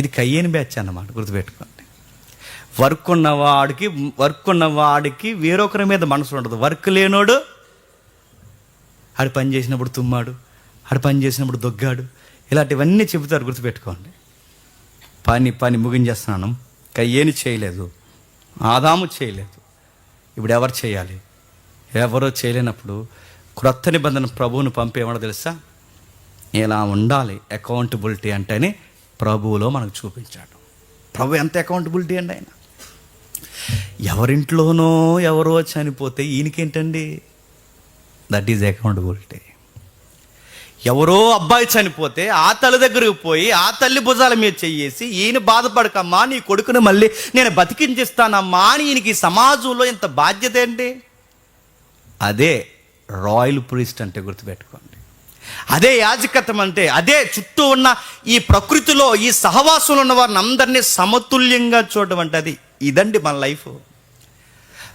ఇది కయ్యేని బ్యాచ్ అన్నమాట, గుర్తుపెట్టుకోండి. వర్క్ ఉన్నవాడికి వేరొకరి మీద మనసు ఉండదు. వర్క్ లేనోడు ఆడు పని చేసినప్పుడు తుమ్మాడు, ఆడు పని చేసినప్పుడు దొగ్గాడు, ఇలాంటివన్నీ చెబుతారు, గుర్తుపెట్టుకోండి. పని ముగించేస్తున్నాను. కయ్యేని చేయలేదు, ఆదాము చేయలేదు, ఇప్పుడు ఎవరు చేయాలి? ఎవరో చేయలేనప్పుడు క్రొత్త నిబంధన ప్రభువును పంపేమో తెలుసా? ఇలా ఉండాలి అకౌంటబిలిటీ అంటేనే ప్రభువులో మనకు చూపించాడు. ప్రభు ఎంత అకౌంటబిలిటీ అండి! ఆయన ఎవరింట్లోనో ఎవరో చనిపోతే ఈయనకేంటండి? That is accountability. ఎవరో అబ్బాయి చనిపోతే ఆ తల్లి దగ్గరకు పోయి ఆ తల్లి భుజాల మీద చెయ్యేసి, ఈయన బాధపడకమ్మా, నీ కొడుకుని మళ్ళీ నేను బతికించిస్తానమ్మా అని ఈయనకి సమాజంలో ఇంత బాధ్యత ఏంటి? అదే రాయల్ ప్రీస్ట్ అంటే, గుర్తుపెట్టుకోండి. అదే యాజకత్వం అంటే, అదే చుట్టూ ఉన్న ఈ ప్రకృతిలో ఈ సహవాసంలో ఉన్న వారిని అందరినీ సమతుల్యంగా చూడడం అంటే అది. ఇదండి మన లైఫ్.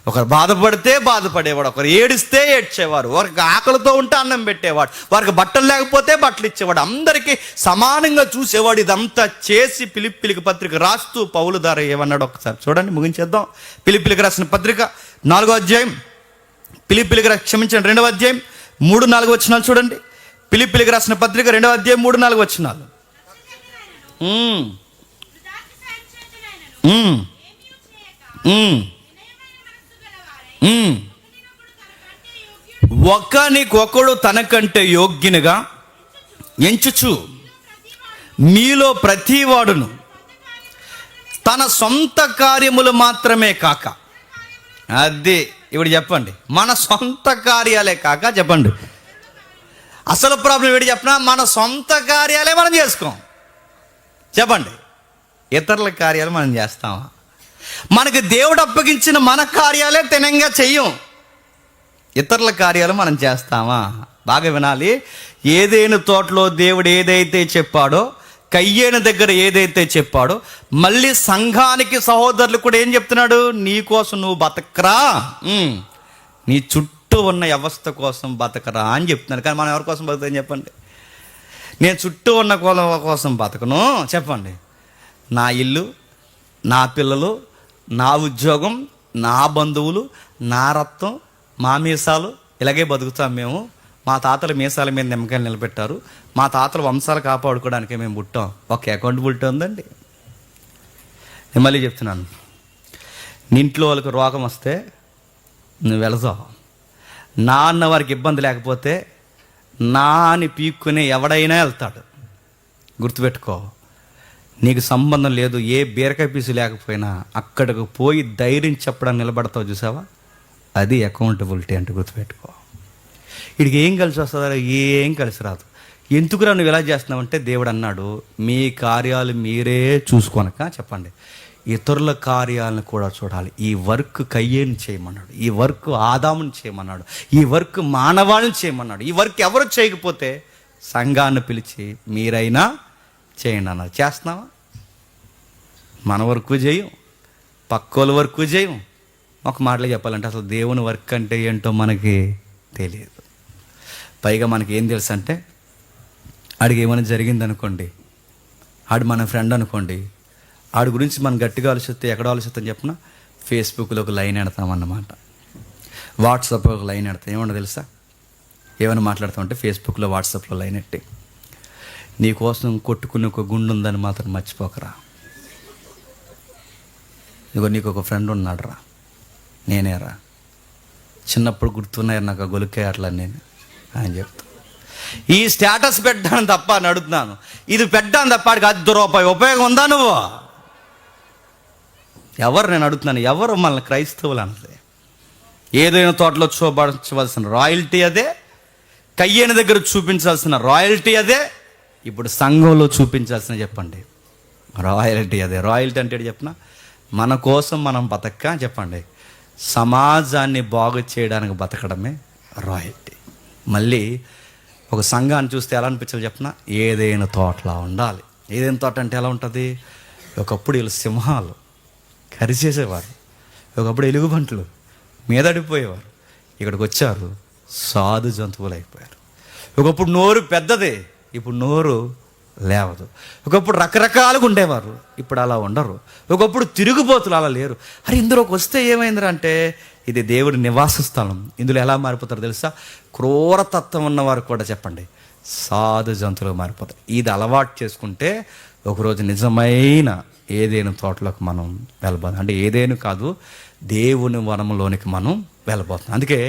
ఒకరు బాధపడితే బాధపడేవాడు, ఒకరు ఏడిస్తే ఏడ్చేవారు, వారికి ఆకలితో ఉంటే అన్నం పెట్టేవాడు, వారికి బట్టలు లేకపోతే బట్టలు ఇచ్చేవాడు, అందరికీ సమానంగా చూసేవాడు. ఇదంతా చేసి ఫిలిప్పీలకు పత్రిక రాస్తూ పౌలు ద్వారా ఏమన్నాడు ఒకసారి చూడండి, ముగించేద్దాం. ఫిలిప్పీలకు రాసిన పత్రిక 4వ అధ్యాయం, ఫిలిప్పీలకు 2వ అధ్యాయం 3-4 వచనాలు చూడండి. ఫిలిప్పీలకు రాసిన పత్రిక 2వ అధ్యాయం 3-4 వచనాలు. ఒకనికొకడు తనకంటే యోగ్యునిగా ఎంచుచు మీలో ప్రతివాడును తన సొంత కార్యములు మాత్రమే కాక, అది ఇప్పుడు చెప్పండి, మన సొంత కార్యాలే కాక, చెప్పండి అసలు ప్రాబ్లం ఏంటి చెప్పినా, మన సొంత కార్యాలే మనం చేసుకోం. చెప్పండి, ఇతరుల కార్యాలు మనం చేస్తామా? మనకి దేవుడు అప్పగించిన మన కార్యాలే తినంగా చెయ్యం, ఇతరుల కార్యాలు మనం చేస్తామా? బాగా వినాలి. ఏదైనా తోటలో దేవుడు ఏదైతే చెప్పాడో, కయ్యేను దగ్గర ఏదైతే చెప్పాడో, మళ్ళీ సంఘానికి సహోదరులు కూడా ఏం చెప్తున్నాడు? నీ కోసం నువ్వు బతకరా, నీ చుట్టూ ఉన్న వ్యవస్థ కోసం బతకరా అని చెప్తున్నాడు. కానీ మనం ఎవరి కోసం బతుకుతాం చెప్పండి? నేను చుట్టూ ఉన్న కోసం బతకను. చెప్పండి, నా ఇల్లు, నా పిల్లలు, నా ఉద్యోగం, నా బంధువులు, నా రక్తం, మా మీసాలు, ఇలాగే బతుకుతాం మేము. మా తాతలు మీసాల మీద నిమ్మకాయలు నిలబెట్టారు, మా తాతల వంశాలు కాపాడుకోవడానికి మేము పుట్టాం. ఒక అకౌంటబిలిటీ ఉందండి. నేను మళ్ళీ చెప్తున్నాను, నీ ఇంట్లో వాళ్ళకి రోగం వస్తే నువ్వు వెళతావు, నా అన్న వారికి ఇబ్బంది లేకపోతే నా అని పీక్కునే ఎవడైనా వెళ్తాడు. గుర్తుపెట్టుకో, నీకు సంబంధం లేదు, ఏ బీరకాయ పీసు లేకపోయినా అక్కడికి పోయి ధైర్యం చెప్పడానికి నిలబడతావు. చూసావా, అది అకౌంటబిలిటీ అంటే. గుర్తుపెట్టుకో, వీడికి ఏం కలిసి వస్తుందో ఏం కలిసి రాదు. ఎందుకురా నువ్వు ఇలా చేస్తున్నావు అంటే, దేవుడు అన్నాడు, మీ కార్యాలు మీరే చూసుకోనక, చెప్పండి, ఇతరుల కార్యాలను కూడా చూడాలి. ఈ వర్క్ కయ్యేని చేయమన్నాడు, ఈ వర్క్ ఆదాముని చేయమన్నాడు, ఈ వర్క్ మానవాళ్ళని చేయమన్నాడు. ఈ వర్క్ ఎవరు చేయకపోతే సంఘాన్ని పిలిచి మీరైనా చేయండి అన్నారు. చేస్తున్నావా? మన వరకు చేయం, పక్కోళ్ళ వర్క్ చేయం. ఒక మాటలో చెప్పాలంటే అసలు దేవుని వర్క్ అంటే ఏంటో మనకి తెలియదు. పైగా మనకి ఏం తెలుసు అంటే, ఆడికి ఏమైనా జరిగింది అనుకోండి, ఆడు మన ఫ్రెండ్ అనుకోండి, ఆడి గురించి మనం గట్టిగా ఆలోచిస్తే ఎక్కడ ఆలోచిస్తాం చెప్పిన, ఫేస్బుక్లో ఒక లైన్ ఎడతామన్నమాట, వాట్సాప్లో ఒక లైన్ ఎడతాం. ఏమన్నా తెలుసా, ఏమైనా మాట్లాడతామంటే ఫేస్బుక్లో వాట్సాప్లో లైన్ ఎట్టి, నీకోసం కొట్టుకుని ఒక గుండు ఉందని మాత్రం మర్చిపోకరా, ఇగో నీకు ఒక ఫ్రెండ్ ఉన్నాడు రా, నేనేరా, చిన్నప్పుడు గుర్తున్నాయి నాకు ఆ గొలుక్కే అట్లా నేను అని చెప్తా. ఈ స్టేటస్ పెట్టాను తప్ప అని అడుగుతున్నాను, ఇది పెట్టాను తప్ప ఆడికి ₹10 ఉపయోగం ఉందా? నువ్వు ఎవరు, నేను అడుగుతున్నాను, ఎవరు మనల్ని క్రైస్తవులు అనలే. ఏదైనా తోటలో చూపించవలసిన రాయల్టీ అదే, కయ్యేని దగ్గర చూపించాల్సిన రాయల్టీ అదే, ఇప్పుడు సంఘంలో చూపించాల్సిన చెప్పండి రాయల్టీ అదే. రాయల్టీ అంటే చెప్పిన, మన కోసం మనం బతక్క చెప్పండి, సమాజాన్ని బాగు చేయడానికి బతకడమే రాయల్టీ. మళ్ళీ ఒక సంఘాన్ని చూస్తే ఎలా అనిపించాలి చెప్పిన, ఏదైనా తోటలా ఉండాలి. ఏదైనా తోట అంటే ఎలా ఉంటుంది, ఒకప్పుడు వీళ్ళు సింహాలు కరిచేసేవారు, ఒకప్పుడు ఎలుగుబంట్లు మీదడిపోయేవారు, ఇక్కడికి వచ్చారు సాధు జంతువులు అయిపోయారు. ఒకప్పుడు నోరు పెద్దదే, ఇప్పుడు నోరు లేవదు. ఒకప్పుడు రకరకాలుగా ఉండేవారు, ఇప్పుడు అలా ఉండరు. ఒకప్పుడు తిరుగుబోతులు అలా లేరు. అరే ఇందులోకి వస్తే ఏమైందిరా అంటే, ఇది దేవుడి నివాస స్థలం. ఇందులో ఎలా మారిపోతారో తెలుసా, క్రూరతత్వం ఉన్నవారు కూడా చెప్పండి సాధు జంతువులు మారిపోతారు. ఇది అలవాటు చేసుకుంటే ఒకరోజు నిజమైన ఏదేను తోటలోకి మనం వెళ్ళబోతాం. అంటే ఏదేను కాదు, దేవుని వనంలోనికి మనం వెళ్ళబోతున్నాం. అందుకే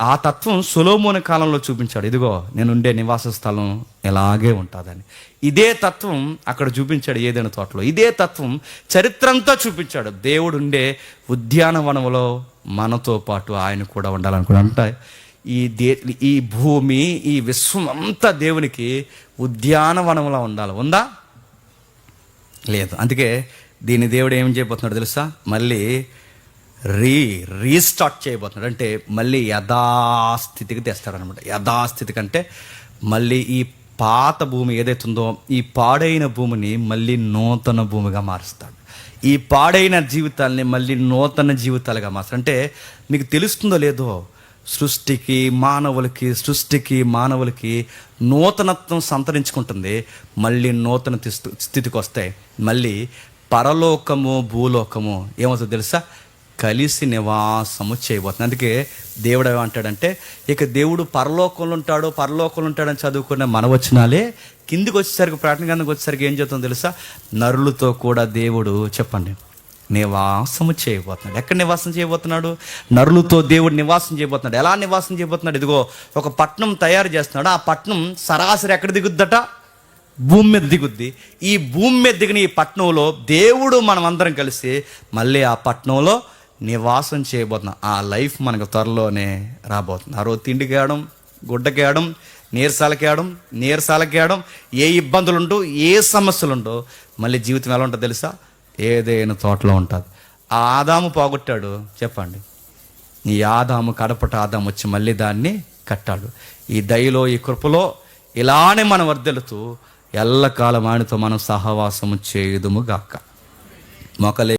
ఆ తత్వం సొలొమోను కాలంలో చూపించాడు. ఇదిగో నేను ఉండే నివాస స్థలం ఎలాగే ఉంటుందని. ఇదే తత్వం అక్కడ చూపించాడు ఏదైనా తోటలో. ఇదే తత్వం చరిత్ర అంతా చూపించాడు. దేవుడు ఉండే ఉద్యానవనంలో మనతో పాటు ఆయన కూడా ఉండాలనుకున్నాడు. అంటే ఈ భూమి, ఈ విశ్వం అంతా దేవునికి ఉద్యానవనంలో ఉండాలి. ఉందా? లేదు. అందుకే దీన్ని దేవుడు ఏం చేయబోతున్నాడు తెలుసా, మళ్ళీ రీస్టార్ట్ చేయబోతున్నాడు. అంటే మళ్ళీ యథాస్థితికి తెస్తాడనమాట. యథాస్థితికి అంటే మళ్ళీ ఈ పాత భూమి ఏదైతే ఉందో, ఈ పాడైన భూమిని మళ్ళీ నూతన భూమిగా మారుస్తాడు. ఈ పాడైన జీవితాలని మళ్ళీ నూతన జీవితాలుగా మారుస్తాడు. అంటే మీకు తెలుస్తుందో లేదో, సృష్టికి మానవులకి నూతనత్వం సంతరించుకుంటుంది. మళ్ళీ నూతన స్థితికి వస్తాయి. మళ్ళీ పరలోకము భూలోకము ఏమవుతుందో తెలుసా, కలిసి నివాసము చేయబోతుంది. అందుకే దేవుడు ఏమంటాడంటే, ఇక దేవుడు పరలోకంలో ఉంటాడని చదువుకున్న మన వచనాలే కిందికి వచ్చేసరికి, ప్రకటన గ్రంథంకి వచ్చేసరికి ఏం చెప్తుందో తెలుసా, నరులతో కూడా దేవుడు చెప్పండి నివాసము చేయబోతున్నాడు. ఎక్కడ నివాసం చేయబోతున్నాడు? నరులతో దేవుడు నివాసం చేయబోతున్నాడు. ఎలా నివాసం చేయబోతున్నాడు? ఇదిగో ఒక పట్టణం తయారు చేస్తున్నాడు. ఆ పట్టణం సరాసరి ఎక్కడ దిగుద్దట? భూమి మీద దిగుద్ది. ఈ భూమి మీద దిగిన ఈ పట్టణంలో దేవుడు మనం అందరం కలిసి మళ్ళీ ఆ పట్టణంలో నివాసం చేయబోతున్నాం. ఆ లైఫ్ మనకు త్వరలోనే రాబోతుంది. ఆ రోజు తిండికేయడం, గుడ్డకేయడం, నీరసాలకేయడం, ఏ ఇబ్బందులు ఉండవు, ఏ సమస్యలు ఉండవు. మళ్ళీ జీవితం ఎలా ఉంటుందో తెలుసా, ఏదైనా తోటలో ఉంటుంది. ఆ ఆదాము పోగొట్టాడు చెప్పండి, ఈ ఆదాము కడపట ఆదాము వచ్చి మళ్ళీ దాన్ని కట్టాడు. ఈ దయలో, ఈ కృపలో ఇలానే మనం వర్ధిల్లుతూ ఎల్లకాలం ఆయనతో మనం సహవాసము చేయుదుము గాక. మొక్కలే